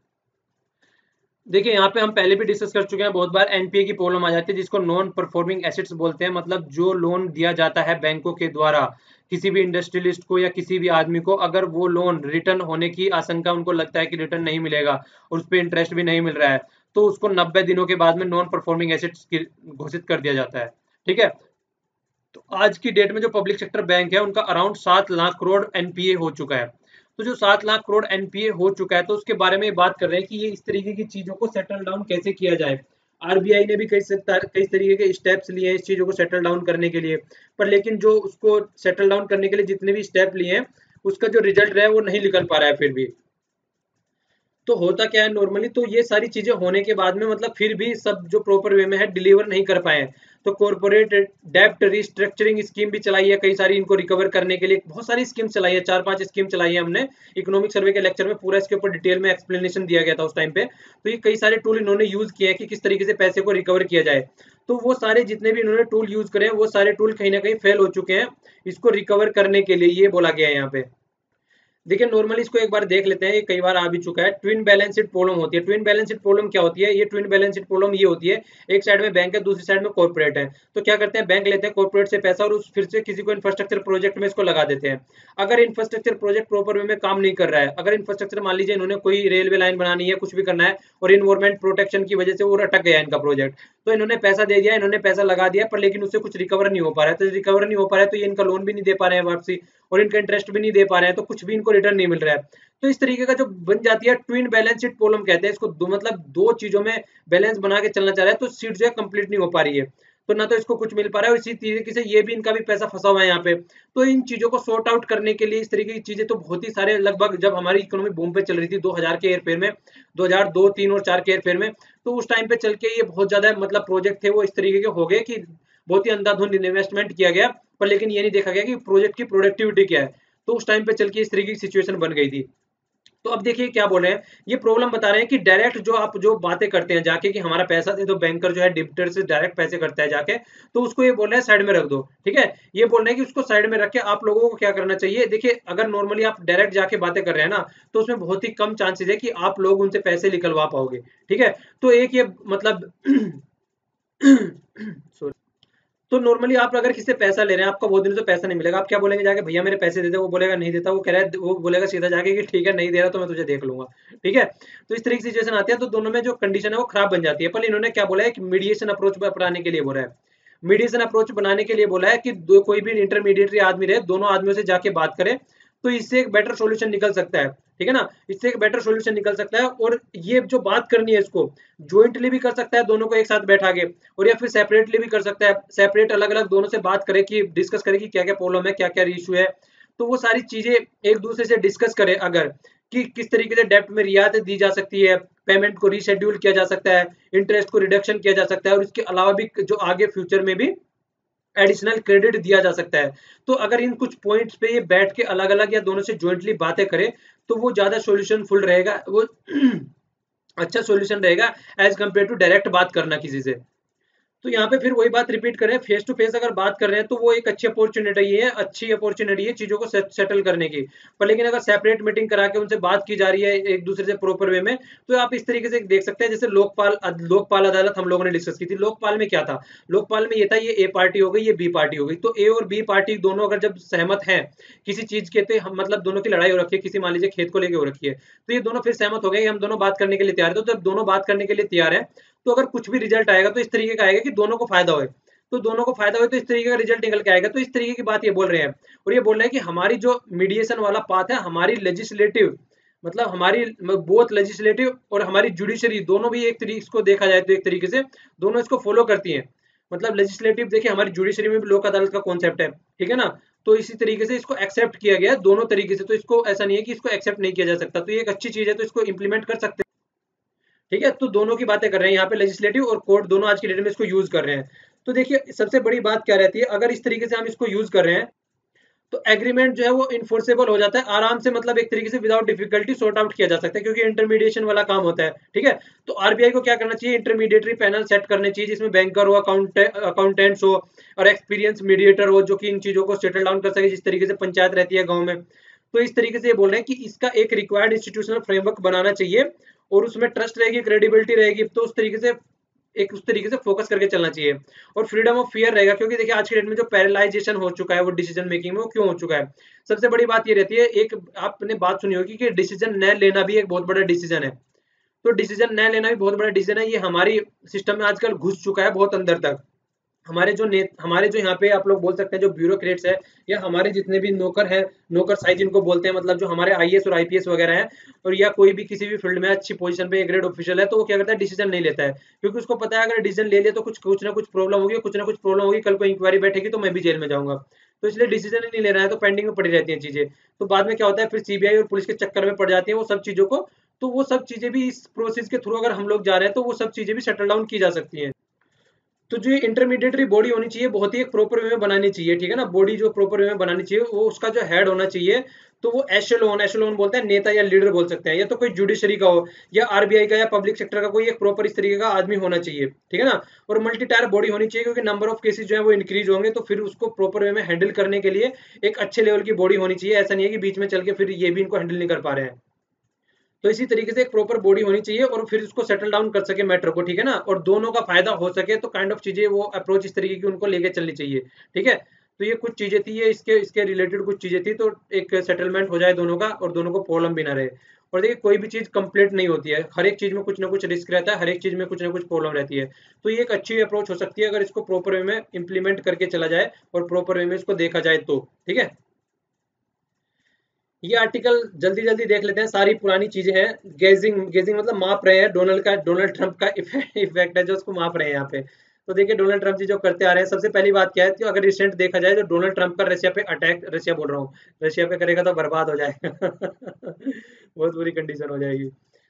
देखिए यहाँ पे हम पहले भी डिस्कस कर चुके हैं बहुत बार, एनपीए की प्रॉब्लम आ जाती है जिसको नॉन परफॉर्मिंग एसेट्स बोलते हैं। मतलब जो लोन दिया जाता है बैंकों के द्वारा किसी भी इंडस्ट्रियलिस्ट को या किसी भी आदमी को, अगर वो लोन रिटर्न होने की आशंका उनको लगता है कि रिटर्न नहीं मिलेगा और उस पर इंटरेस्ट भी नहीं मिल रहा है, तो उसको 90 दिनों के बाद में नॉन परफॉर्मिंग एसेट्स घोषित कर दिया जाता है, ठीक है। तो आज की डेट में जो पब्लिक सेक्टर बैंक है उनका अराउंड 7 लाख करोड़ एनपीए हो चुका है। तो जो 7 लाख करोड़ एनपीए हो चुका है, तो उसके बारे में बात कर रहे हैं कि ये इस तरीके की चीजों को सेटल डाउन कैसे किया जाए। आरबीआई ने भी कई तरीके के स्टेप्स लिए हैं इस चीजों को सेटल डाउन करने के लिए, पर लेकिन जो उसको सेटल डाउन करने के लिए जितने भी स्टेप लिए हैं उसका जो रिजल्ट रहा है वो नहीं निकल पा रहा है फिर भी। तो होता क्या है नॉर्मली, तो ये सारी चीजें होने के बाद में मतलब फिर भी सब जो प्रॉपर वे में है डिलीवर नहीं कर पाए हैं। तो कॉर्पोरेट डेप्ट रिस्ट्रक्चरिंग स्कीम भी चलाई है कई सारी, इनको रिकवर करने के लिए बहुत सारी स्कीम चलाई है, 4-5 स्कीम चलाई है हमने। इकोनॉमिक सर्वे के लेक्चर में पूरा इसके ऊपर डिटेल में एक्सप्लेनेशन दिया गया था उस टाइम पे। तो ये कई सारे टूल इन्होंने यूज किए हैं कि किस तरीके से पैसे को रिकवर किया जाए। तो वो सारे जितने भी इन्होंने टूल यूज करे हैं वो सारे टूल कहीं ना कहीं फेल हो चुके हैं इसको रिकवर करने के लिए, ये बोला गया है यहाँ पे। देखिए नॉर्मली इसको एक बार देख लेते हैं, ये कई बार आ भी चुका है। ट्विन बैलेंस शीट प्रॉब्लम होती है। ट्विन बैलेंस शीट प्रॉब्लम क्या होती है? ये ट्विन बैलेंस शीट प्रॉब्लम ये होती है, एक साइड में बैंक है दूसरी साइड में कॉर्पोरेट है। तो क्या करते हैं, बैंक लेते हैं कॉर्पोरेट से पैसा और उस फिर से किसी को इंफ्रास्ट्रक्चर प्रोजेक्ट में इसको लगा देते हैं। अगर इंफ्रास्ट्रक्चर प्रोजेक्ट प्रॉपर वे में काम नहीं कर रहा है, अगर इंफ्रास्ट्रक्चर मान लीजिए इन्होंने कोई रेलवे लाइन बनानी है, कुछ भी करना है और इन्वायरमेंट प्रोटेक्शन की वजह से वो अटक गया इनका प्रोजेक्ट, तो इन्होंने पैसा दे दिया, इन्होंने पैसा लगा दिया, पर लेकिन उससे कुछ रिकवर नहीं हो पा रहा है। तो रिकवर नहीं हो पा रहा है तो ये इनका लोन भी नहीं दे पा रहे हैं वापसी, और इनका इंटरेस्ट भी नहीं दे पा रहे हैं, तो कुछ भी इनको रिटर्न नहीं मिल रहा है। तो इस तरीके का जो बन जाती है ट्विन बैलेंस शीट प्रॉब्लम कहते हैं इसको। मतलब दो चीजों में बैलेंस बना के चलना चाह रहा है तो शीट जो है कंप्लीट नहीं हो पा रही है, तो ना तो इसको कुछ मिल पा रहा है और इसी तरीके से ये भी इनका भी पैसा फंसा हुआ है यहाँ पे। तो इन चीजों को सॉर्ट आउट करने के लिए इस तरीके की चीजें तो बहुत ही सारे, लगभग जब हमारी इकोनॉमी बूम पे चल रही थी 2000 के एयरफेयर में, 2002, 3 और 4 के एयरफेयर में, तो उस टाइम पे चल के ये बहुत ज्यादा मतलब प्रोजेक्ट थे वो इस तरीके के हो गए कि बहुत ही अंधाधुंध इन्वेस्टमेंट किया गया, पर लेकिन ये नहीं देखा गया कि प्रोजेक्ट की प्रोडक्टिविटी क्या है। तो उस टाइम पे चल के इस तरीके की सिचुएशन बन गई थी। तो अब देखिए क्या बोल रहे हैं, ये प्रॉब्लम बता रहे हैं कि डायरेक्ट जो आप जो बातें करते हैं जाके कि हमारा पैसा दे दो, बैंकर जो है डिबिटर से डायरेक्ट पैसे करता है जाके, तो उसको ये बोल रहे हैं साइड में रख दो। ठीक है, ये बोल रहे हैं कि उसको साइड में रख के आप लोगों को क्या करना चाहिए। देखिए अगर नॉर्मली आप डायरेक्ट जाके बातें कर रहे हैं ना, तो उसमें बहुत ही कम चांसेस है कि आप लोग उनसे पैसे निकलवा पाओगे। ठीक है, तो एक ये मतलब सॉरी, तो नॉर्मली आप अगर किसी से पैसा ले रहे हैं, आपका बहुत दिनों से पैसा नहीं मिलेगा, आप क्या बोलेंगे जाके, भैया मेरे पैसे दे दे, वो बोलेगा नहीं देता, वो कह रहा है, वो बोलेगा सीधा जाके कि ठीक है नहीं दे रहा तो मैं तुझे देख लूंगा। ठीक है, तो इस तरीके की सिचुएशन आती है, तो दोनों में जो कंडीशन है वो खराब बन जाती है। पर इन्होंने क्या बोला है कि मीडिएशन अप्रोच अपनाने के लिए बोला है। मीडिएशन अप्रोच बनाने के लिए बोला है कि कोई भी इंटरमीडिएटरी आदमी रहे, दोनों आदमियों से जाके बात करे, तो इससे एक बेटर सॉल्यूशन निकल सकता है। ठीक है ना, इससे एक बेटर सॉल्यूशन निकल सकता है। और ये जो बात करनी है इसको ज्वाइंटली भी कर सकता है, दोनों को एक साथ बैठा के, और या फिर सेपरेटली भी कर सकता है, सेपरेट अलग अलग दोनों से बात करे कि डिस्कस करे कि क्या क्या प्रॉब्लम है, क्या क्या इशू है। तो वो सारी चीजें एक दूसरे से डिस्कस करे, अगर कि किस तरीके से डेप्ट में रियायत दी जा सकती है, पेमेंट को रीशेड्यूल किया जा सकता है, इंटरेस्ट को रिडक्शन किया जा सकता है, और इसके अलावा भी जो आगे फ्यूचर में भी एडिशनल क्रेडिट दिया जा सकता है। तो अगर इन कुछ पॉइंट्स पे ये बैठ के अलग अलग या दोनों से ज्वाइंटली बातें करें, तो वो ज्यादा सॉल्यूशन फुल रहेगा, वो अच्छा सॉल्यूशन रहेगा एज कम्पेयर टू डायरेक्ट बात करना किसी से। तो यहाँ पे फिर वही बात रिपीट करें, फेस टू फेस अगर बात कर रहे हैं तो वो एक अच्छी अपॉर्चुनिटी है, अच्छी अपॉर्चुनिटी है चीजों को सेटल करने की। पर लेकिन अगर सेपरेट मीटिंग करा के उनसे बात की जा रही है एक दूसरे से प्रॉपर वे में, तो आप इस तरीके से देख सकते हैं, जैसे लोकपाल अदालत हम लोगों ने डिस्कस की थी। लोकपाल में क्या था, लोकपाल में ये था, ये ए पार्टी हो गई, ये बी पार्टी हो गई, तो ए और बी पार्टी दोनों अगर जब सहमत है किसी चीज के, तो मतलब दोनों की लड़ाई हो रखी है, किसी मान लीजिए खेत को लेके हो रखी है, तो ये दोनों फिर सहमत हो गए हम दोनों बात करने के लिए तैयार है। तो जब दोनों बात करने के लिए तैयार है, तो अगर कुछ भी रिजल्ट आएगा तो इस तरीके का आएगा कि दोनों को फायदा हो, तो दोनों को फायदा हो तो इस तरीके का रिजल्ट निकल के आएगा। तो इस तरीके की बात ये बोल रहे हैं, और ये बोल रहे हैं कि हमारी जो मीडिएशन वाला पाथ है, हमारी लेजिस्लेटिव मतलब हमारी बोथ लेजिस्लेटिव और हमारी जुडिशरी दोनों भी एक तरीके इसको देखा जाए तो एक तरीके से दोनों इसको फॉलो करती हैं। मतलब लेजिस्लेटिव देखिए, हमारी जुडिशरी में भी लोक अदालत का कॉन्सेप्ट है। ठीक है ना, तो इसी तरीके से इसको एक्सेप्ट किया गया है दोनों तरीके से, तो इसको ऐसा नहीं है कि इसको एक्सेप्ट नहीं किया जा सकता। तो ये एक अच्छी चीज है, तो इसको इंप्लीमेंट कर सकते हैं। ठीक है, तो दोनों की बातें कर रहे हैं यहाँ पे, लेजिस्लेटिव और कोर्ट दोनों आज की डेट में इसको यूज कर रहे हैं। तो देखिए सबसे बड़ी बात क्या रहती है, अगर इस तरीके से हम इसको यूज कर रहे हैं, तो एग्रीमेंट जो है वो इन्फोर्सेबल हो जाता है आराम से, मतलब एक तरीके से विदाउट डिफिकल्टी सॉर्ट आउट किया जा सकता है, क्योंकि इंटरमीडिएशन वाला काम होता है। ठीक है, तो आरबीआई को क्या करना चाहिए, इंटरमीडिएटरी पैनल सेट करने चाहिए, जिसमें बैंकर हो, अकाउंटेंट्स हो और एक्सपीरियंस मीडिएटर हो, जो कि इन चीजों को सेटल डाउन कर सके, जिस तरीके से पंचायत रहती है गाँव में। तो इस तरीके से ये बोल रहे हैं कि इसका एक रिक्वायर्ड इंस्टीट्यूशनल फ्रेमवर्क बनाना चाहिए, और उसमें ट्रस्ट रहेगी, क्रेडिबिलिटी रहेगी, तो उस तरीके से एक उस तरीके से फोकस करके चलना चाहिए। और फ्रीडम ऑफ फियर रहेगा, क्योंकि देखिए आज के डेट में जो पैरालाइजेशन हो चुका है वो डिसीजन मेकिंग में, वो क्यों हो चुका है, सबसे बड़ी बात ये रहती है, एक आपने बात सुनी होगी कि डिसीजन न लेना भी एक बहुत बड़ा डिसीजन है। तो डिसीजन न लेना भी बहुत बड़ा डिसीजन है, ये हमारी सिस्टम में आजकल घुस चुका है बहुत अंदर तक। हमारे जो यहाँ पे आप लोग बोल सकते हैं जो ब्यूरोक्रेट्स है, या हमारे जितने भी नौकर हैं, नौकर साई जिनको बोलते हैं, मतलब जो हमारे आईएएस और आईपीएस वगैरह हैं, और या कोई भी किसी भी फील्ड में अच्छी पोजीशन पे ग्रेड ऑफिशियल है, तो वो क्या करता है, डिसीजन नहीं लेता है, क्योंकि उसको पता है अगर डिसीजन ले लिया तो कुछ ना कुछ प्रॉब्लम होगी, कुछ ना कुछ प्रॉब्लम होगी, कल को इंक्वायरी बैठेगी तो मैं भी जेल में जाऊंगा। तो इसलिए डिसीजन ही नहीं ले रहा है, तो पेंडिंग में पड़ी रहती है चीजें। तो बाद में क्या होता है, फिर सीबीआई और पुलिस के चक्कर में पड़ जाती है, वो सब चीजों को तो वो सब चीजें भी इस प्रोसेस के थ्रू अगर हम लोग जा रहे हैं तो वो सब चीजें भी सेटल डाउन की जा सकती हैं। तो जो इंटरमीडिएटरी बॉडी होनी चाहिए बहुत ही एक प्रॉपर वे में बनानी चाहिए, ठीक है ना, बॉडी जो प्रॉपर वे में बनानी चाहिए, वो उसका जो हेड होना चाहिए, तो वो एशेलोन, एशेलोन बोलते हैं नेता या लीडर बोल सकते हैं, या तो कोई जुडिशरी का हो या आरबीआई का या पब्लिक सेक्टर का कोई एक प्रॉपर इस तरीके का आदमी होना चाहिए, ठीक है ना। और मल्टी टायर बॉडी होनी चाहिए, क्योंकि नंबर ऑफ केसेस जो है वो इंक्रीज होंगे, तो फिर उसको प्रॉपर वे में हैंडल करने के लिए एक अच्छे लेवल की बॉडी होनी चाहिए। ऐसा नहीं है कि बीच में चल के फिर ये भी इनको हैंडल नहीं कर पा रहे हैं। तो इसी तरीके से एक प्रॉपर बॉडी होनी चाहिए और फिर उसको सेटल डाउन कर सके मैटर को, ठीक है ना, और दोनों का फायदा हो सके, तो काइंड ऑफ चीजें वो अप्रोच इस तरीके की उनको लेके चलनी चाहिए, ठीक है। तो ये कुछ चीजें थी, ये इसके इसके रिलेटेड कुछ चीजें थी, तो एक सेटलमेंट हो जाए दोनों का और दोनों को प्रॉब्लम भी ना रहे। और देखिए कोई भी चीज कंप्लीट नहीं होती है, हर एक चीज में कुछ ना कुछ रिस्क रहता है, हर एक चीज में कुछ ना कुछ प्रॉब्लम रहती है। तो ये एक अच्छी अप्रोच हो सकती है अगर इसको प्रॉपर वे में इंप्लीमेंट करके चला जाए और प्रॉपर वे में इसको देखा जाए तो, ठीक है। ये आर्टिकल जल्दी जल्दी देख लेते हैं, सारी पुरानी चीजें हैं। गेजिंग, गेजिंग मतलब माप रहे हैं, डोनाल्ड ट्रंप का इफेक्ट है जो उसको माप रहे हैं यहाँ पे। तो देखिए डोनाल्ड ट्रंप जी जो करते आ रहे हैं, सबसे पहली बात क्या है, तो अगर रिसेंट देखा जाए, जो डोनाल्ड ट्रंप का रशिया पे अटैक, रशिया बोल रहा हूँ, रशिया पे करेगा तो बर्बाद हो जाएगा बहुत बुरी कंडीशन हो जाएगी।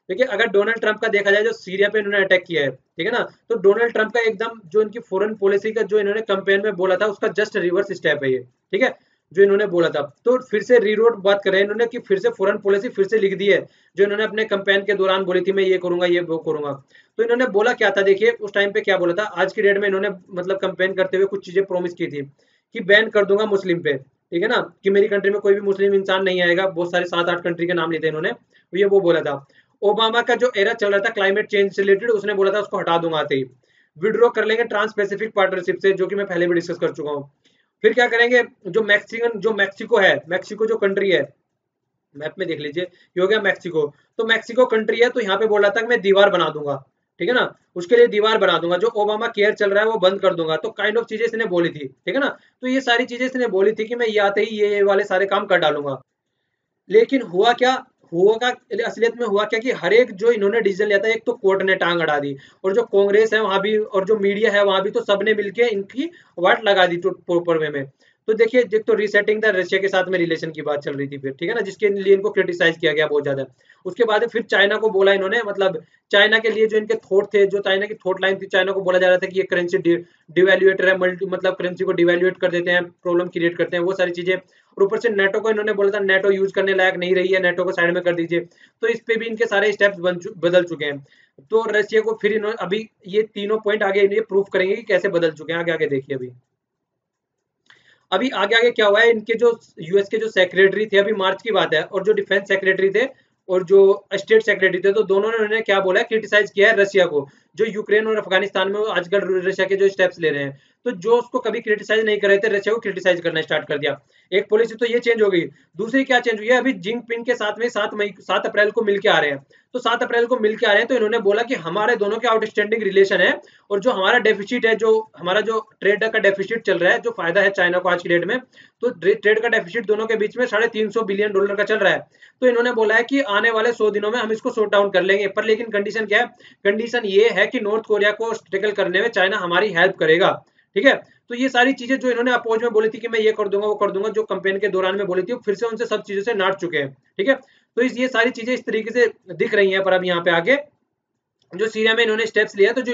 देखिए अगर डोनाल्ड ट्रंप का देखा जाए, जो सीरिया पे इन्होंने अटैक किया है, ठीक है ना, तो डोनाल्ड ट्रंप का एकदम जो इनकी फॉरेन पॉलिसी का जो इन्होंने कैंपेन में बोला था, उसका जस्ट रिवर्स स्टेप है ये, ठीक है, जो इन्होंने बोला था। तो फिर से रीरोट बात कर रहे हैं इन्होंने, कि फिर से फॉरेन पॉलिसी फिर से लिख दी है, जो इन्होंने अपने कैंपेन के दौरान बोली थी, मैं ये करूंगा, ये वो करूंगा। तो इन्होंने बोला क्या था, देखिए उस टाइम पे क्या बोला था, आज की डेट में इन्होंने मतलब कैंपेन करते हुए कुछ चीजें प्रॉमिस की थी, कि बैन कर दूंगा मुस्लिम पे, ठीक है ना, कि मेरी कंट्री में कोई भी मुस्लिम इंसान नहीं आएगा। बहुत सारे 7-8 कंट्री के नाम लिए थे इन्होंने, ये वो बोला था। ओबामा का जो एरा चल रहा था क्लाइमेट चेंज से रिलेटेड, उसने बोला था उसको हटा दूंगा आते ही। विड्रॉ कर लेंगे ट्रांस पैसिफिक पार्टनरशिप से, जो कि मैं पहले भी डिस्कस कर चुका हूँ। फिर क्या करेंगे, जो मैक्सिको है, मैक्सिको जो कंट्री है, मैप में देख लीजिए, ये हो गया मैक्सिको। तो मैक्सिको कंट्री है, तो यहाँ पे बोल रहा था कि मैं दीवार बना दूंगा, ठीक है ना, उसके लिए दीवार बना दूंगा, जो ओबामा केयर चल रहा है वो बंद कर दूंगा। तो काइंड ऑफ चीजें इसने बोली थी, ठीक है ना। तो ये सारी चीजें इसने बोली थी कि मैं ये आते ही ये वाले सारे काम कर डालूंगा। लेकिन हुआ क्या, हुआ असलियत में हुआ क्या, कि हर एक जो इन्होंने डिसीजन लिया था, एक तो कोर्ट ने टांग अड़ा दी, और जो कांग्रेस है वहां भी और जो मीडिया है वहां भी, तो सबने मिलके इनकी वाट लगा दी प्रॉपर वे में। तो देखिए, एक तो रीसेटिंग द रशिया के साथ में रिलेशन की बात चल रही थी फिर, ठीक है ना, जिसके लिए इनको क्रिटिसाइज किया गया बहुत ज्यादा। उसके बाद फिर चाइना को बोला इन्होंने, मतलब चाइना के लिए जो इनके थॉट थे, जो चाइना की थॉट लाइन थी, चाइना को बोला जा रहा था कि ये करेंसी डिवेल्युएटर है, मल्टी मतलब करेंसी को डिवेल्युएट कर देते हैं, प्रॉब्लम क्रिएट करते हैं, वो सारी चीजें। और ऊपर से नेटो को इन्होंने बोला था नेटो यूज करने लायक नहीं रही है, नेटो को साइड में कर दीजिए। तो इस पे भी इनके सारे स्टेप्स बदल चुके हैं। तो रशिया को फिर इन्होंने अभी ये तीनों पॉइंट आगे ये प्रूफ करेंगे कि कैसे बदल चुके हैं। आगे आगे देखिए, अभी आगे आगे क्या हुआ है, इनके जो यूएस के जो सेक्रेटरी थे, अभी मार्च की बात है, और जो डिफेंस सेक्रेटरी थे और जो स्टेट सेक्रेटरी थे, तो दोनों ने उन्होंने क्या बोला है, क्रिटिसाइज किया है रशिया को, जो यूक्रेन और अफगानिस्तान में आजकल रशिया के जो स्टेप्स ले रहे हैं। तो जो उसको कभी क्रिटिसाइज नहीं कर रहे थे, रशिया को क्रिटिसाइज करना स्टार्ट कर दिया। एक पॉलिसी तो ये चेंज हो गई। दूसरी क्या चेंज हुई है, अभी जिंगपिंग के साथ में 7 अप्रैल को मिलके आ रहे हैं। तो 7 अप्रैल को मिलके आ रहे हैं, तो इन्होंने बोला कि हमारे दोनों के आउटस्टैंडिंग रिलेशन है, और जो हमारा डेफिसिट है, जो हमारा जो ट्रेड का डेफिसिट चल रहा है, जो फायदा है चाइना को आज की डेट में, तो ट्रेड का डेफिसिट दोनों के बीच में $350 बिलियन का चल रहा है। तो इन्होंने बोला है कि आने वाले 100 दिनों में हम इसको शॉर्ट डाउन कर लेंगे, पर लेकिन कंडीशन क्या है, कंडीशन ये है कि नॉर्थ कोरिया को टैकल करने में चाइना हमारी हेल्प करेगा, ठीक है। तो ये सारी चीजें जो इन्होंने अपोज में बोली थी कि मैं ये कर दूंगा वो कर दूंगा, जो कैंपेन के दौरान में बोली थी, फिर से उनसे सब चीजों से नाट चुके हैं, ठीक है। तो ये सारी चीजें इस तरीके से दिख रही हैं। पर अब यहाँ पे आगे जो सीरिया में इन्होंने स्टेप्स लिया, तो जो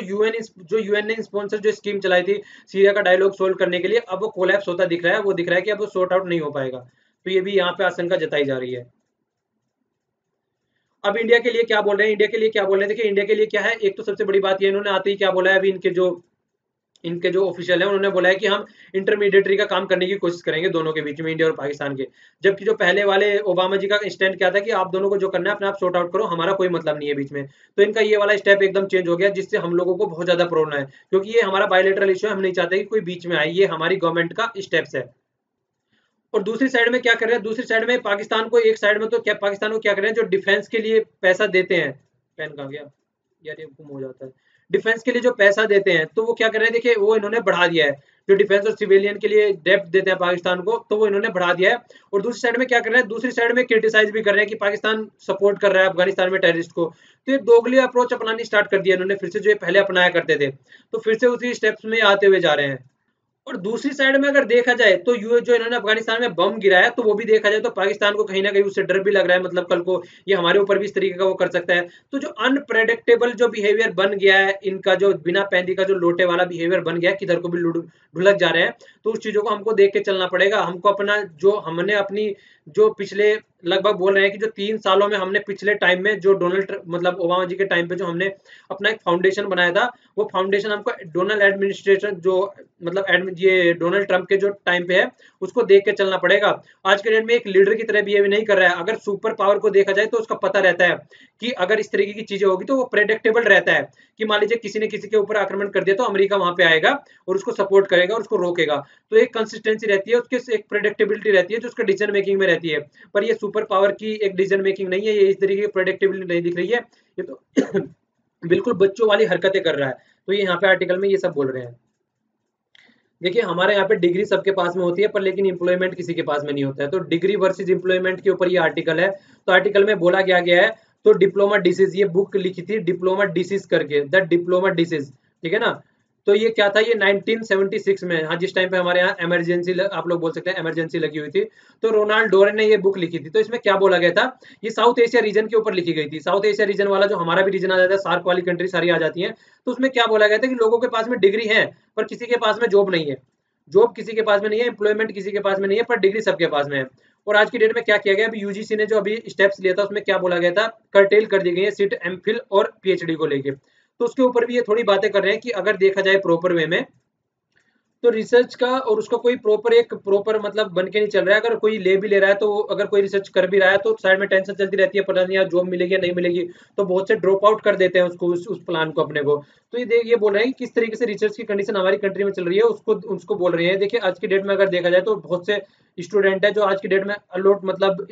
यूएन ने स्पॉन्सर जो स्कीम चलाई थी सीरिया का डायलॉग सोल्व करने के लिए, अब वो कोलैप्स होता दिख रहा है। वो दिख रहा है कि अब वो सॉर्ट आउट नहीं हो पाएगा। तो ये भी यहाँ पे आशंका जताई जा रही है। अब इंडिया के लिए क्या बोल रहे हैं, इंडिया के लिए क्या बोल रहे हैं, देखिए इंडिया के लिए क्या है, एक तो सबसे बड़ी बात ये इन्होंने आते ही क्या बोला है, अभी इनके जो ऑफिशियल है उन्होंने बोला है कि हम इंटरमीडिएटरी का काम करने की कोशिश करेंगे दोनों के बीच में, इंडिया और पाकिस्तान के। जबकि जो पहले वाले ओबामा जी का स्टैंड क्या था कि आप दोनों को जो करना है अपने आप सॉर्ट आउट करो, हमारा कोई मतलब नहीं है बीच में। तो इनका ये वाला स्टेप एकदम चेंज हो गया, जिससे हम लोगों को बहुत ज्यादा प्रॉब्लम है, क्योंकि ये हमारा बायलेटरल इशू है, हम नहीं चाहते कि कोई बीच में आए, ये हमारी गवर्नमेंट का स्टेप्स है। और दूसरी साइड में क्या कर रहे हैं, दूसरी साइड में पाकिस्तान को, एक साइड में तो क्या पाकिस्तान को क्या कर रहे हैं, जो डिफेंस के लिए पैसा देते हैं, पेन कहाँ गया यार, ये गुम हो जाता है, डिफेंस के लिए जो पैसा देते हैं, तो वो क्या कर रहे हैं, देखिए वो इन्होंने बढ़ा दिया है। जो डिफेंस और सिविलियन के लिए डेप्थ देते हैं पाकिस्तान को, तो वो इन्होंने बढ़ा दिया है। और दूसरी साइड में क्या कर रहे हैं, दूसरी साइड में क्रिटिसाइज भी कर रहे हैं कि पाकिस्तान सपोर्ट कर रहा है अफगानिस्तान में टेररिस्ट को। तो ये दोगली अप्रोच अपनानी स्टार्ट कर दिया इन्होंने फिर से, जो ये पहले अपनाया करते थे, तो फिर से उसी स्टेप्स में आते हुए जा रहे हैं। और दूसरी साइड में अगर देखा जाए तो यूएस जो इन्होंने अफगानिस्तान में बम गिराया, तो वो भी देखा जाए तो पाकिस्तान को कहीं ना कहीं उससे डर भी लग रहा है, मतलब कल को ये हमारे ऊपर भी इस तरीके का वो कर सकता है। तो जो अनप्रेडिक्टेबल जो बिहेवियर बन गया है इनका, जो बिना पैंदी का जो लोटे वाला बिहेवियर बन गया है, किधर को भी ढुलक जा रहे हैं, तो उस चीजों को हमको देख के चलना पड़ेगा। हमको अपना जो हमने अपनी जो पिछले लगभग बोल रहे हैं कि जो 3 सालों में हमने पिछले टाइम में जो मतलब ओबामा जी के टाइम पे जो हमने अपना एक फाउंडेशन बनाया था, वो फाउंडेशन हमको डोनाल्ड एडमिनिस्ट्रेशन जो मतलब ये डोनाल्ड ट्रंप के जो टाइम पे है उसको देख के चलना पड़ेगा। आज के डेट में एक लीडर की तरह बिहेव नहीं कर रहा है। अगर सुपर पावर को देखा जाए तो उसका पता रहता है कि अगर इस तरीके की चीजें होगी तो वो प्रेडिक्टेबल रहता है कि मान लीजिए किसी ने किसी के ऊपर आक्रमण कर दिया तो अमेरिका वहां पे आएगा और उसको सपोर्ट करेगा और उसको रोकेगा। तो एक कंसिस्टेंसी रहती है उसके, एक प्रेडिक्टेबिलिटी रहती है जो उसका डिसीजन मेकिंग में रहती है। पर ये सुपर पावर की एक डिसीजन मेकिंग नहीं है, ये इस तरीके की प्रेडिक्टेबिलिटी नहीं दिख रही है, ये तो बिल्कुल बच्चों वाली हरकतें कर रहा है। तो ये यहाँ पे आर्टिकल में ये सब बोल रहे हैं। देखिए हमारे यहाँ पे डिग्री सबके पास में होती है पर लेकिन एम्प्लॉयमेंट किसी के पास में नहीं होता है। तो डिग्री वर्सेस एम्प्लॉयमेंट के ऊपर ये आर्टिकल है। तो आर्टिकल में बोला गया है, तो डिप्लोमा डिसीज, ये बुक लिखी थी डिप्लोमा डिसीज करके, द डिप्लोमा डिसीज, ठीक है ना। तो ये क्या था, ये 1976 में, हाँ जिस टाइम पे हमारे यहाँ इमरजेंसी, आप लोग बोल सकते हैं इमरजेंसी लगी हुई थी, तो रोनाल्ड डोरेन ने ये बुक लिखी थी। तो इसमें क्या बोला गया था, ये साउथ एशिया रीजन के ऊपर लिखी गई थी। साउथ एशिया रीजन वाला जो हमारा भी रीजन आ जाता है, सार्क वाली कंट्री सारी आ जाती हैं। तो उसमें क्या बोला गया था कि लोगों के पास में डिग्री है पर किसी के पास में जॉब नहीं है, जॉब किसी के पास में नहीं है, एम्प्लॉयमेंट किसी के पास में नहीं है, पर डिग्री सबके पास में है। और आज की डेट में क्या किया गया, अभी यूजीसी ने जो अभी स्टेप्स लिया था उसमें क्या बोला गया था, कर्टेल कर दी गई है सीट एमफिल और पीएचडी को लेके। तो उसके ऊपर भी ये थोड़ी बातें कर रहे हैं कि अगर देखा जाए प्रॉपर वे में, तो रिसर्च का और उसका कोई प्रॉपर एक प्रॉपर मतलब बन के नहीं चल रहा है। अगर कोई ले भी ले रहा है, तो अगर कोई रिसर्च कर भी रहा है तो साइड में टेंशन चलती रहती है, पता नहीं यार जॉब मिलेगी या नहीं मिलेगी, तो बहुत से ड्रॉप आउट कर देते हैं उसको, उस प्लान को अपने को। तो ये बोल रहे हैं कि किस तरीके से रिसर्च की कंडीशन हमारी कंट्री में चल रही है, उसको उसको बोल रहे हैं। देखिए आज की डेट में अगर देखा जाए तो बहुत से स्टूडेंट है जो आज की डेट में अलॉट मतलब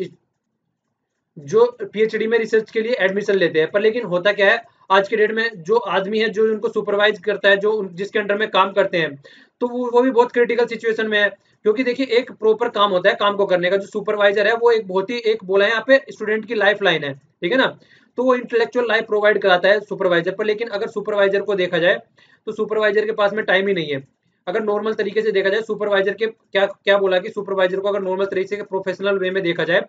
जो पीएचडी में रिसर्च के लिए एडमिशन लेते हैं, पर लेकिन होता क्या है, आज के डेट में जो आदमी है जो उनको सुपरवाइज करता है, जो जिसके अंडर में काम करते हैं, तो वो भी बहुत क्रिटिकल सिचुएशन में है। क्योंकि देखिए एक प्रॉपर काम होता है काम को करने का, जो सुपरवाइजर है वो एक बहुत ही एक बोला है यहाँ पे स्टूडेंट की लाइफ लाइन है, ठीक है ना। तो वो इंटेलेक्चुअल लाइफ प्रोवाइड कराता है सुपरवाइजर पर, लेकिन अगर सुपरवाइजर को देखा जाए तो सुपरवाइजर के पास में टाइम ही नहीं है। अगर नॉर्मल तरीके से देखा जाए सुपरवाइजर के क्या क्या बोला कि सुपरवाइजर को अगर नॉर्मल तरीके से प्रोफेशनल वे में देखा जाए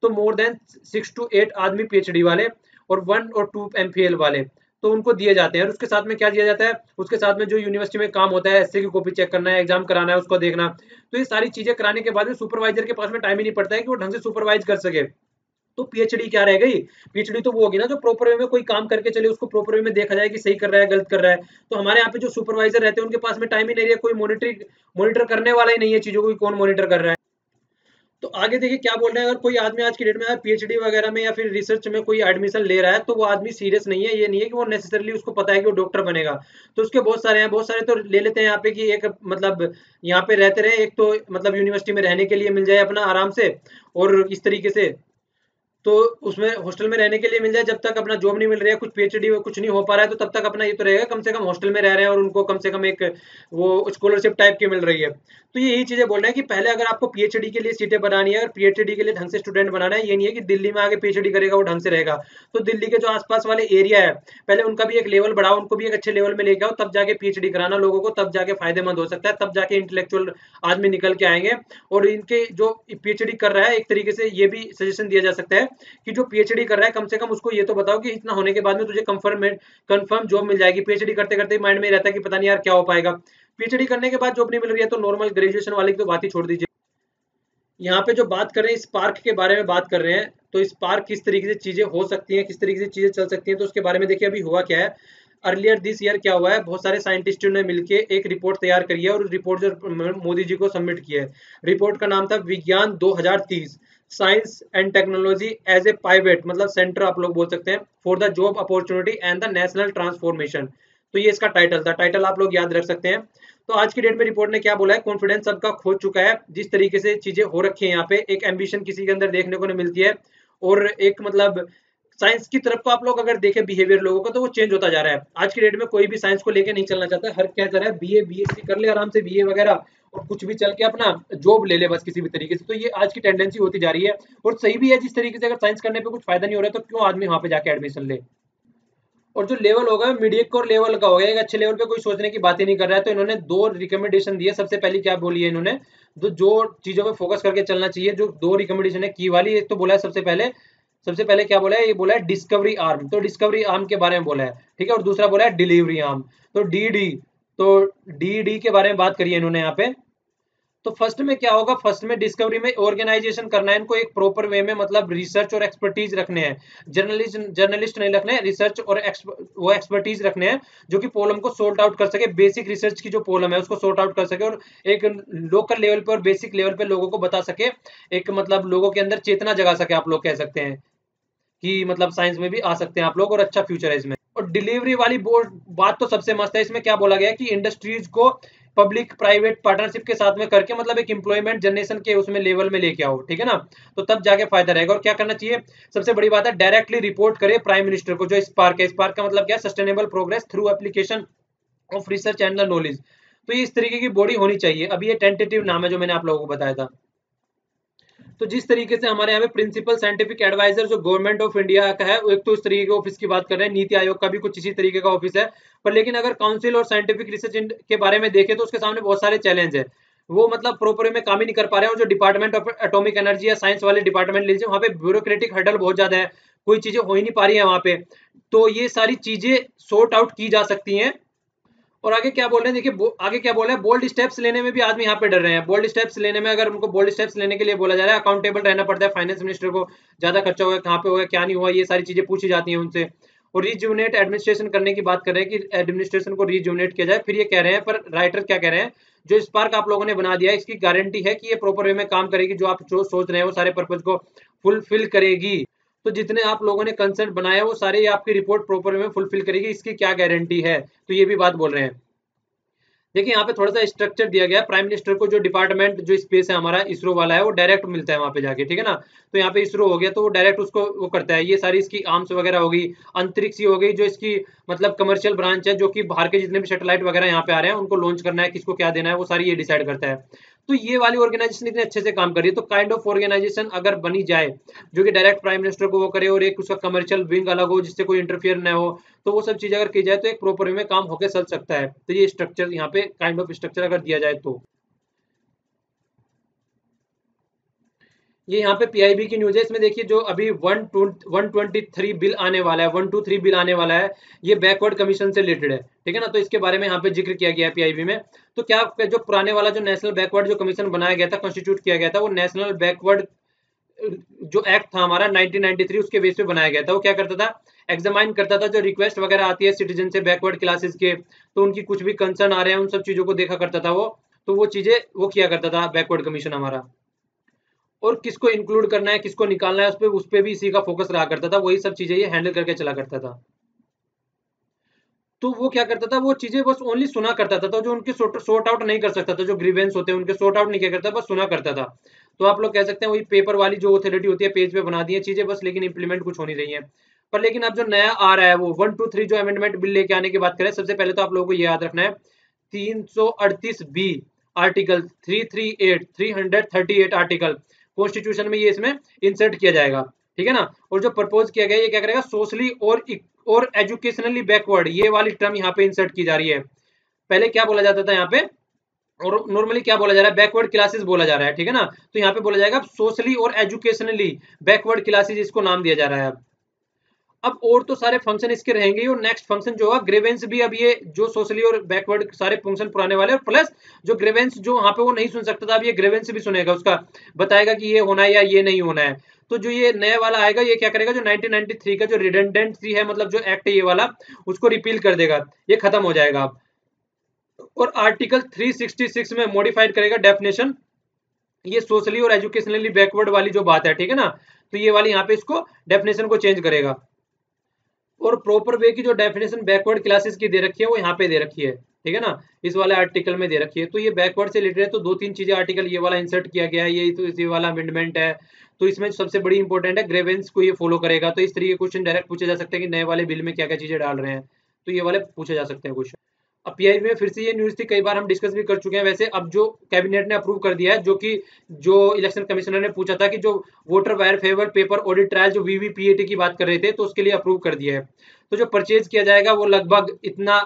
तो मोर देन 6 to 8 आदमी पीएचडी वाले और 1 or 2 एमफिल वाले तो उनको दिए जाते हैं। और उसके साथ में क्या दिया जाता है, उसके साथ में जो यूनिवर्सिटी में काम होता है, एसए की कॉपी चेक करना है, एग्जाम कराना है, उसको देखना। तो ये सारी चीजें कराने के बाद में सुपरवाइजर के पास में टाइम ही नहीं पड़ता है कि वो ढंग से सुपरवाइज कर सके। तो पीएचडी क्या रह गई, पीएचडी तो वो होगी ना जो प्रॉपर वे में कोई काम करके चले, उसको प्रॉपर वे में देखा जाए कि सही कर रहा है गलत कर रहा है। तो हमारे यहाँ पे जो सुपरवाइजर रहते हैं उनके पास में टाइम ही नहीं है, कोई मॉनिटर करने वाला ही नहीं है चीजों को, कौन मॉनिटर कर रहा है। तो आगे देखिए क्या बोल रहे हैं, अगर कोई आदमी आज की डेट में पीएचडी वगैरह में या फिर रिसर्च में कोई एडमिशन ले रहा है तो वो आदमी सीरियस नहीं है। ये नहीं है कि वो नेसेसरली उसको पता है कि वो डॉक्टर बनेगा। तो उसके बहुत सारे हैं, बहुत सारे तो ले लेते हैं यहाँ पे कि एक मतलब यहाँ पे रहते रहे, एक तो मतलब यूनिवर्सिटी में रहने के लिए मिल जाए अपना आराम से, और इस तरीके से तो उसमें हॉस्टल में रहने के लिए मिल जाए, जब तक अपना जॉब नहीं मिल रही है, कुछ पीएचडी कुछ नहीं हो पा रहा है, तो तब तक अपना ये तो रहेगा कम से कम हॉस्टल में रह रहे हैं और उनको कम से कम एक वो स्कॉलरशिप टाइप की मिल रही है। तो ये यही चीजें बोल रहे हैं कि पहले अगर आपको पीएचडी के लिए सीटें बनानी है और पीएचडी के लिए ढंग से स्टूडेंट बनाना है, ये नहीं है कि दिल्ली में आगे पीएचडी करेगा वो ढंग से रहेगा। तो दिल्ली के जो आसपास वाले एरिया है पहले उनका भी एक लेवल बढ़ाओ, उनको भी एक अच्छे लेवल में लेके आओ, तब जाके पीएचडी कराना लोगों को, तब जाके फायदेमंद हो सकता है, तब जाके इंटेलेक्चुअल आदमी निकल के आएंगे। और इनके जो पीएचडी कर रहा है एक तरीके से ये भी सजेशन दिया जा सकता है कि जो पीएचडी कर रहा है कम से कम उसको ये तो बताओ कि इतना होने के बाद में तुझे कंफर्म जॉब मिल जाएगी। पीएचडी करते करते माइंड में रहता है कि पता नहीं यार क्या हो पाएगा, पीएचडी करने के बाद जॉब नहीं मिल रही है तो नॉर्मल ग्रेजुएशन वाले की तो बात ही छोड़ दीजिए। यहाँ पे जो बात कर रहे हैं स्पार्क के बारे में बात कर रहे हैं, तो स्पार्क किस तरीके से चीजें हो सकती हैं, किस तरीके से चीजें चल सकती हैं, तो उसके बारे में देखिए अभी हुआ क्या है। अर्लियर दिस ईयर क्या हुआ है, बहुत सारे साइंटिस्टों ने मिलकर एक रिपोर्ट तैयार करी है और उस रिपोर्ट जो मोदी जी को सबमिट किया है, रिपोर्ट का नाम था Vigyan 2030 science and technology as a pivot, मतलब सेंटर आप लोग बोल सकते हैं, for the job opportunity and the national transformation. तो ये इसका टाइटल था, टाइटल आप लोग याद रख सकते हैं। तो आज की डेट में रिपोर्ट ने क्या बोला है, कॉन्फिडेंस सबका खो चुका है जिस तरीके से चीजें हो रखी है यहाँ पे, एक एम्बिशन किसी के अंदर देखने को नहीं मिलती है, और एक मतलब साइंस की तरफ को आप लोग अगर देखें बिहेवियर लोगों का तो वो चेंज होता जा रहा है। आज की डेट में कोई भी साइंस को लेके नहीं चलना चाहता, हर क्या कर रहा है बीए बीएससी कर ले आराम से, बीए वगैरह, और कुछ भी चल के अपना जॉब ले ले बस किसी भी तरीके से। तो ये आज की टेंडेंसी होती जा रही है और सही भी है, जिस तरीके से अगर साइंस करने पे कुछ फायदा नहीं हो रहा है तो क्यों आदमी वहां पे जाके एडमिशन ले। और जो लेवल होगा मीडियम और लेवल का होगा, एक अच्छे लेवल पे कोई सोचने की बात ही नहीं कर रहा है। तो इन्होंने दो रिकमेंडेशन दिए। सबसे पहली क्या बोली है इन्होंने, जो चीजों पे फोकस करके चलना चाहिए, जो दो रिकमेंडेशन है की वाली। एक तो बोला है सबसे पहले क्या बोला है, ये बोला है डिस्कवरी आर्म, तो डिस्कवरी आर्म के बारे में बोला है, ठीक है। और दूसरा बोला है डिलीवरी आर्म, तो डी के बारे में बात करी है इन्होंने यहाँ पे। तो फर्स्ट में क्या होगा, फर्स्ट में डिस्कवरी में ऑर्गेनाइजेशन करना है इनको एक प्रॉपर वे में, मतलब रिसर्च और एक्सपर्टीज रखने हैं। जर्नलिस्ट नहीं रखने हैं, रिसर्च और वो एक्सपर्टीज रखने हैं जो कि प्रॉब्लम को सॉल्ट आउट कर सके, बेसिक रिसर्च की जो प्रॉब्लम है उसको सॉर्ट आउट कर सके, और एक लोकल लेवल पर और बेसिक लेवल पर लोगों को बता सके, एक मतलब लोगों के अंदर चेतना जगा सके, आप लोग कह सकते हैं कि मतलब साइंस में भी आ सकते हैं आप लोग और अच्छा फ्यूचर है इसमें। और डिलीवरी वाली बोर्ड बात तो सबसे मस्त है। इसमें क्या बोला गया है कि इंडस्ट्रीज को पब्लिक प्राइवेट पार्टनरशिप के साथ में करके मतलब एक एम्प्लॉयमेंट जनरेशन के उसमें लेवल में लेके आओ, ठीक है ना। तो तब जाके फायदा रहेगा। और क्या करना चाहिए, सबसे बड़ी बात है डायरेक्टली रिपोर्ट करे प्राइम मिनिस्टर को। जो स्पार्क है, स्पार्क का मतलब क्या है, sustainable progress through application of research and the knowledge. तो ये इस तरीके की बॉडी होनी चाहिए। अभी ये टेंटेटिव नाम है जो मैंने आप लोगों को बताया था। तो जिस तरीके से हमारे यहाँ पे प्रिंसिपल साइंटिफिक एडवाइजर जो गवर्नमेंट ऑफ इंडिया का है, एक तो इस तरीके के ऑफिस की बात कर रहे हैं, नीति आयोग का भी कुछ इसी तरीके का ऑफिस है। पर लेकिन अगर काउंसिल और साइंटिफिक रिसर्च के बारे में देखें तो उसके सामने बहुत सारे चैलेंज है। वो मतलब प्रॉपर में काम ही नहीं कर पा रहे हैं। और जो डिपार्टमेंट ऑफ एटॉमिक एनर्जी या साइंस वाले डिपार्टमेंट लीजिए, वहाँ पे ब्यूरोक्रेटिक हर्डल बहुत ज्यादा है, कोई चीजें हो ही नहीं पा रही है वहाँ पे। तो ये सारी चीजें सॉर्ट आउट की जा सकती हैं। और आगे क्या बोल रहे हैं देखिए, आगे क्या बोल रहे हैं, बोल्ड स्टेप्स लेने में भी आदमी यहाँ पे डर रहे हैं। बोल्ड स्टेप्स लेने में, अगर उनको बोल्ड स्टेप्स लेने के लिए बोला जा रहा है, अकाउंटेबल रहना पड़ता है फाइनेंस मिनिस्टर को। ज्यादा खर्चा हुआ, कहाँ पे हुआ, क्या नहीं हुआ, ये सारी चीजें पूछी जाती हैं उनसे। और रिजुवनेट एडमिनिस्ट्रेशन करने की बात कर रहे हैं कि एडमिनिस्ट्रेशन को रिजुवनेट किया जाए। फिर ये कह रहे हैं, पर राइटर क्या कह रहे हैं, जो स्पार्क आप लोगों ने बना दिया है, इसकी गारंटी है कि ये प्रॉपर वे में काम करेगी, जो आप जो सोच रहे हैं वो सारे पर्पज को फुलफिल करेगी। तो जितने आप लोगों ने कंसर्न बनाया वो सारे आपकी रिपोर्ट प्रॉपर वे में फुलफिल करेगी, इसकी क्या गारंटी है। तो ये भी बात बोल रहे हैं। देखिए यहाँ पे थोड़ा सा स्ट्रक्चर दिया गया है। प्राइम मिनिस्टर को जो डिपार्टमेंट जो स्पेस है हमारा इसरो वाला है, वो डायरेक्ट मिलता है वहां पे जाके, ठीक है ना। तो यहाँ पे इसरो हो गया तो वो डायरेक्ट उसको वो करता है। ये सारी इसकी आर्म्स वगैरह हो गई, अंतरिक्ष ही हो गई, जो इसकी मतलब कमर्शियल ब्रांच है, जो कि बाहर के जितने भी सैटेलाइट वगैरह यहाँ पे आ रहे हैं उनको लॉन्च करना है, किसको क्या देना है, वो सारी ये डिसाइड करता है। तो ये वाली ऑर्गेनाइजेशन इतने अच्छे से काम कर रही है। तो काइंड ऑफ ऑर्गेनाइजेशन अगर बनी जाए जो कि डायरेक्ट प्राइम मिनिस्टर को वो करे, और एक उसका कमर्शियल विंग अलग हो जिससे कोई इंटरफियर ना हो, तो वो सब चीजें अगर की जाए तो एक प्रॉपर वे में काम होकर चल सकता है। तो ये स्ट्रक्चर यहाँ पे काइंड ऑफ स्ट्रक्चर अगर दिया जाए तो। ये यहाँ पे पीआईबी की न्यूज है। इसमें देखिए जो अभी 123 बिल आने वाला है, 123 बिल आने वाला है, ये बैकवर्ड कमीशन से रिलेटेड है, ठीक है ना। तो इसके बारे में यहाँ पे जिक्र किया गया है पीआईबी में। तो क्या जो पुराने वाला जो नेशनल बैकवर्ड जो कमीशन बनाया गया था, कॉन्स्टिट्यूट किया गया था, वो नेशनल बैकवर्ड जो एक्ट था हमारा 1993, उसके बेस पे बनाया गया था। वो क्या करता था, एग्जामाइन करता था जो रिक्वेस्ट वगैरह आती है सिटीजन से बैकवर्ड क्लासेस के, तो उनकी कुछ भी कंसर्न आ रहे हैं उन सब चीजों को देखा करता था वो। तो वो चीजें वो किया करता था बैकवर्ड कमीशन हमारा। और किसको इंक्लूड करना है, किसको निकालना है, उस पे भी इसी का फोकस रहा करता था। वही सब चीजें ये हैंडल करके चला करता था। तो वो क्या करता था, वो चीजें बस ओनली सुना करता था। तो जो उनके सॉर्ट आउट नहीं कर सकता था, जो ग्रीवेंस होते हैं उनके सॉर्ट आउट नहीं किया करता, बस सुना करता था। तो आप लोग कह सकते हैं वही पेपर वाली जो अथॉरिटी होती है, पेज पे बना दी है चीजें बस, लेकिन इंप्लीमेंट कुछ हो नहीं रही है। पर लेकिन अब जो नया आ रहा है वो 123 जो अमेंडमेंट बिल लेके आने की बात करें, सबसे पहले तो आप लोगों को ये याद रखना है 338 आर्टिकल 338 आर्टिकल कॉन्स्टिट्यूशन में ये इसमें इंसर्ट किया जाएगा, ठीक है ना। और जो प्रपोज किया गया ये क्या करेगा, सोशली और एजुकेशनली बैकवर्ड, ये वाली टर्म यहाँ पे इंसर्ट की जा रही है। पहले क्या बोला जाता था यहाँ पे, और नॉर्मली क्या बोला जा रहा है, बैकवर्ड क्लासेस बोला जा रहा है, ठीक है ना। तो यहाँ पे बोला जाएगा सोशली और एजुकेशनली बैकवर्ड क्लासेस, इसको नाम दिया जा रहा है। अब और तो सारे फंक्शन इसके रहेंगे, और नेक्स्ट फंक्शन जो होगा ग्रेवेंस भी, अब ये जो सोशली और बैकवर्ड सारे फंक्शन पुराने वाले, और प्लस जो ग्रेवेंस जो वहां पे वो नहीं सुन सकता था, अब ये ग्रेवेंस भी सुनेगा, उसका बताएगा कि ये होना है या ये नहीं होना है। तो जो ये नया वाला आएगा ये क्या करेगा, जो 1993 का जो रिडेंडेंसी है, मतलब जो एक्ट है ये वाला, उसको रिपील कर देगा, ये खत्म हो जाएगा। और आर्टिकल 366 में मॉडिफाइड करेगा डेफिनेशन, ये सोशली और एजुकेशनली बैकवर्ड वाली जो बात है, ठीक है ना। तो ये वाली यहाँ पे इसको डेफिनेशन को चेंज करेगा। और प्रॉपर वे की जो डेफिनेशन बैकवर्ड क्लासेस की दे रखी है वो यहाँ पे दे रखी है, ठीक है ना, इस वाले आर्टिकल में दे रखी है। तो ये बैकवर्ड से रिलेटेड है। तो दो तीन चीजें आर्टिकल ये वाला इंसर्ट किया गया है, ये तो इसी वाला अमेंडमेंट है। तो इसमें सबसे बड़ी इंपॉर्टेंट है ग्रेवेंस को ये फॉलो करेगा। तो इस तरीके के क्वेश्चन डायरेक्ट पूछे जा सकते हैं कि नए वाले बिल में क्या क्या चीजें डाल रहे हैं, तो ये वाले पूछे जा सकते हैं क्वेश्चन। अब पीआईबी में फिर से ये न्यूज थी, कई बार हम डिस्कस भी कर चुके हैं वैसे। अब जो कैबिनेट ने अप्रूव कर दिया है, जो इलेक्शन कमिश्नर ने पूछा था कि जो voter verifiable paper audit trial जो वीवीपीएटी की बात कर रहे थे, तो उसके लिए अप्रूव कर दिया है। तो जो परचेज किया जाएगा वो लगभग इतना,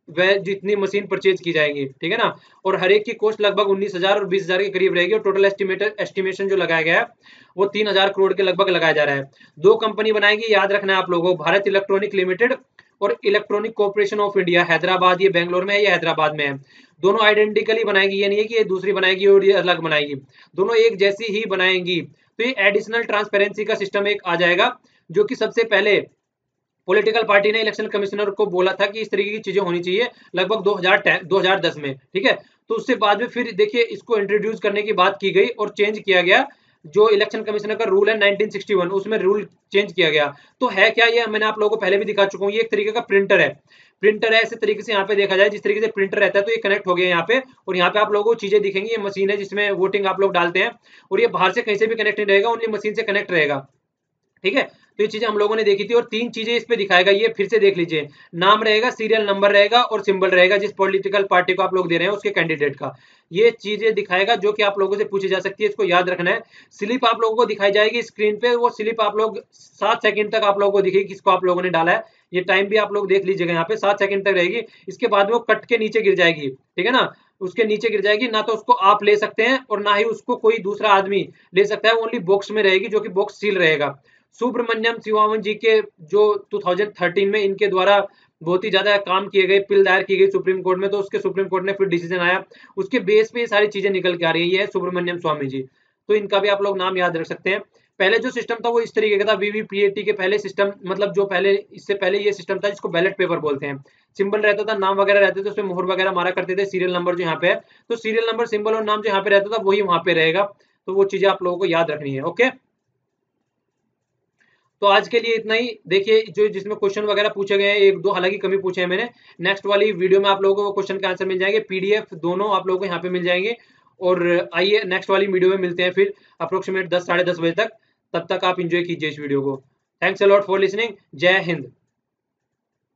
वह जितनी मशीन परचेज की जाएंगी, ठीक है ना, और हर एक की कॉस्ट लगभग 19,000 और 20,000 के करीब रहेगी, और टोटल एस्टिमेशन जो लगाया गया है वो 3,000 करोड़ के लगभग लगाया जा रहा है। 2 कंपनी बनाएगी, याद रखना है आप लोगों को, भारत इलेक्ट्रॉनिक लिमिटेड और electronic corporation of India, Hyderabad, ये बेंगलोर में है, ये हैदराबाद में है। दोनों आइडेंटिकली बनाएगी, ये नहीं है कि ये दूसरी बनाएगी और ये अलग बनाएगी, दोनों एक जैसी ही बनाएंगी। तो ये एडिशनल ट्रांसपेरेंसी का सिस्टम एक आ जाएगा, जो कि सबसे पहले पॉलिटिकल पार्टी ने इलेक्शन कमिश्नर को बोला था कि इस तरीके की चीजें होनी चाहिए लगभग 2010 में, ठीक है। तो उससे बाद में फिर देखिए इसको इंट्रोड्यूस करने की बात की गई और चेंज किया गया। जो इलेक्शन कमिश्नर का रूल है 1961, उसमें रूल चेंज किया गया। तो है क्या, ये मैंने आप लोगों को पहले भी दिखा चुका हूँ, ये एक तरीके का प्रिंटर है। प्रिंटर है, ऐसे तरीके से यहाँ पे देखा जाए, जिस तरीके से प्रिंटर रहता है, तो ये कनेक्ट हो गया यहाँ पे, और यहाँ पे आप लोगों को चीजें दिखेंगी। ये मशीन है जिसमें वोटिंग आप लोग डालते हैं, और ये बाहर से कहीं से भी कनेक्ट नहीं रहेगा, ओनली मशीन से कनेक्ट रहेगा, ठीक है। तो ये चीजें हम लोगों ने देखी थी, और 3 चीजें इस पे दिखाएगा, ये फिर से देख लीजिए। नाम रहेगा, सीरियल नंबर रहेगा, और सिंबल रहेगा जिस पॉलिटिकल पार्टी को आप लोग दे रहे हैं उसके कैंडिडेट का। ये चीजें दिखाएगा जो कि आप लोगों से पूछी जा सकती है, इसको याद रखना है। स्लिप आप लोगों को दिखाई जाएगी स्क्रीन पे, वो स्लिप आप लोग 7 सेकंड तक आप लोगों को दिखेगी किसको आप लोगों ने डाला है। ये टाइम भी आप लोग देख लीजिएगा, यहाँ पे 7 सेकंड तक रहेगी। इसके बाद में वो कट के नीचे गिर जाएगी, ठीक है ना, उसके नीचे गिर जाएगी। ना तो उसको आप ले सकते हैं और ना ही उसको कोई दूसरा आदमी ले सकता है, ओनली बॉक्स में रहेगी, जो कि बॉक्स सील रहेगा। सुब्रमण्यम शिवामन जी के जो 2013 में इनके द्वारा बहुत ही ज्यादा काम किए गए, पिल दायर की गई सुप्रीम कोर्ट में, तो उसके सुप्रीम कोर्ट ने फिर डिसीजन आया, उसके बेस पे ये सारी चीजें निकल के आ रही है। ये है सुब्रमण्यम स्वामी जी, तो इनका भी आप लोग नाम याद रख सकते हैं। पहले जो सिस्टम था वो इस तरीके का था, वीवीपीएटी के पहले सिस्टम, मतलब जो पहले, इससे पहले ये सिस्टम था जिसको बैलेट पेपर बोलते हैं। सिंबल रहता था, नाम वगैरह रहते थे, उसमें मोहर वगैरह मारा करते थे, सीरियल नंबर जो यहाँ पे है, तो सीरियल नंबर, सिंबल और नाम जो यहाँ पे रहता था वही वहां पे रहेगा। तो वो चीजें आप लोगों को याद रखनी है, ओके। तो आज के लिए इतना ही। देखिए जो जिसमें क्वेश्चन वगैरह पूछे गए हैं, 1-2 हालांकि कमी पूछे हैं मैंने, नेक्स्ट वाली वीडियो में आप लोगों को क्वेश्चन के आंसर मिल जाएंगे, पीडीएफ दोनों आप लोगों को यहाँ पे मिल जाएंगे। और आइए नेक्स्ट वाली वीडियो में मिलते हैं फिर अप्रोक्सीमेट 10 साढ़े 10 बजे तक। तब तक आप इंजॉय कीजिए इस वीडियो को। Thanks a lot for listening. जय हिंद।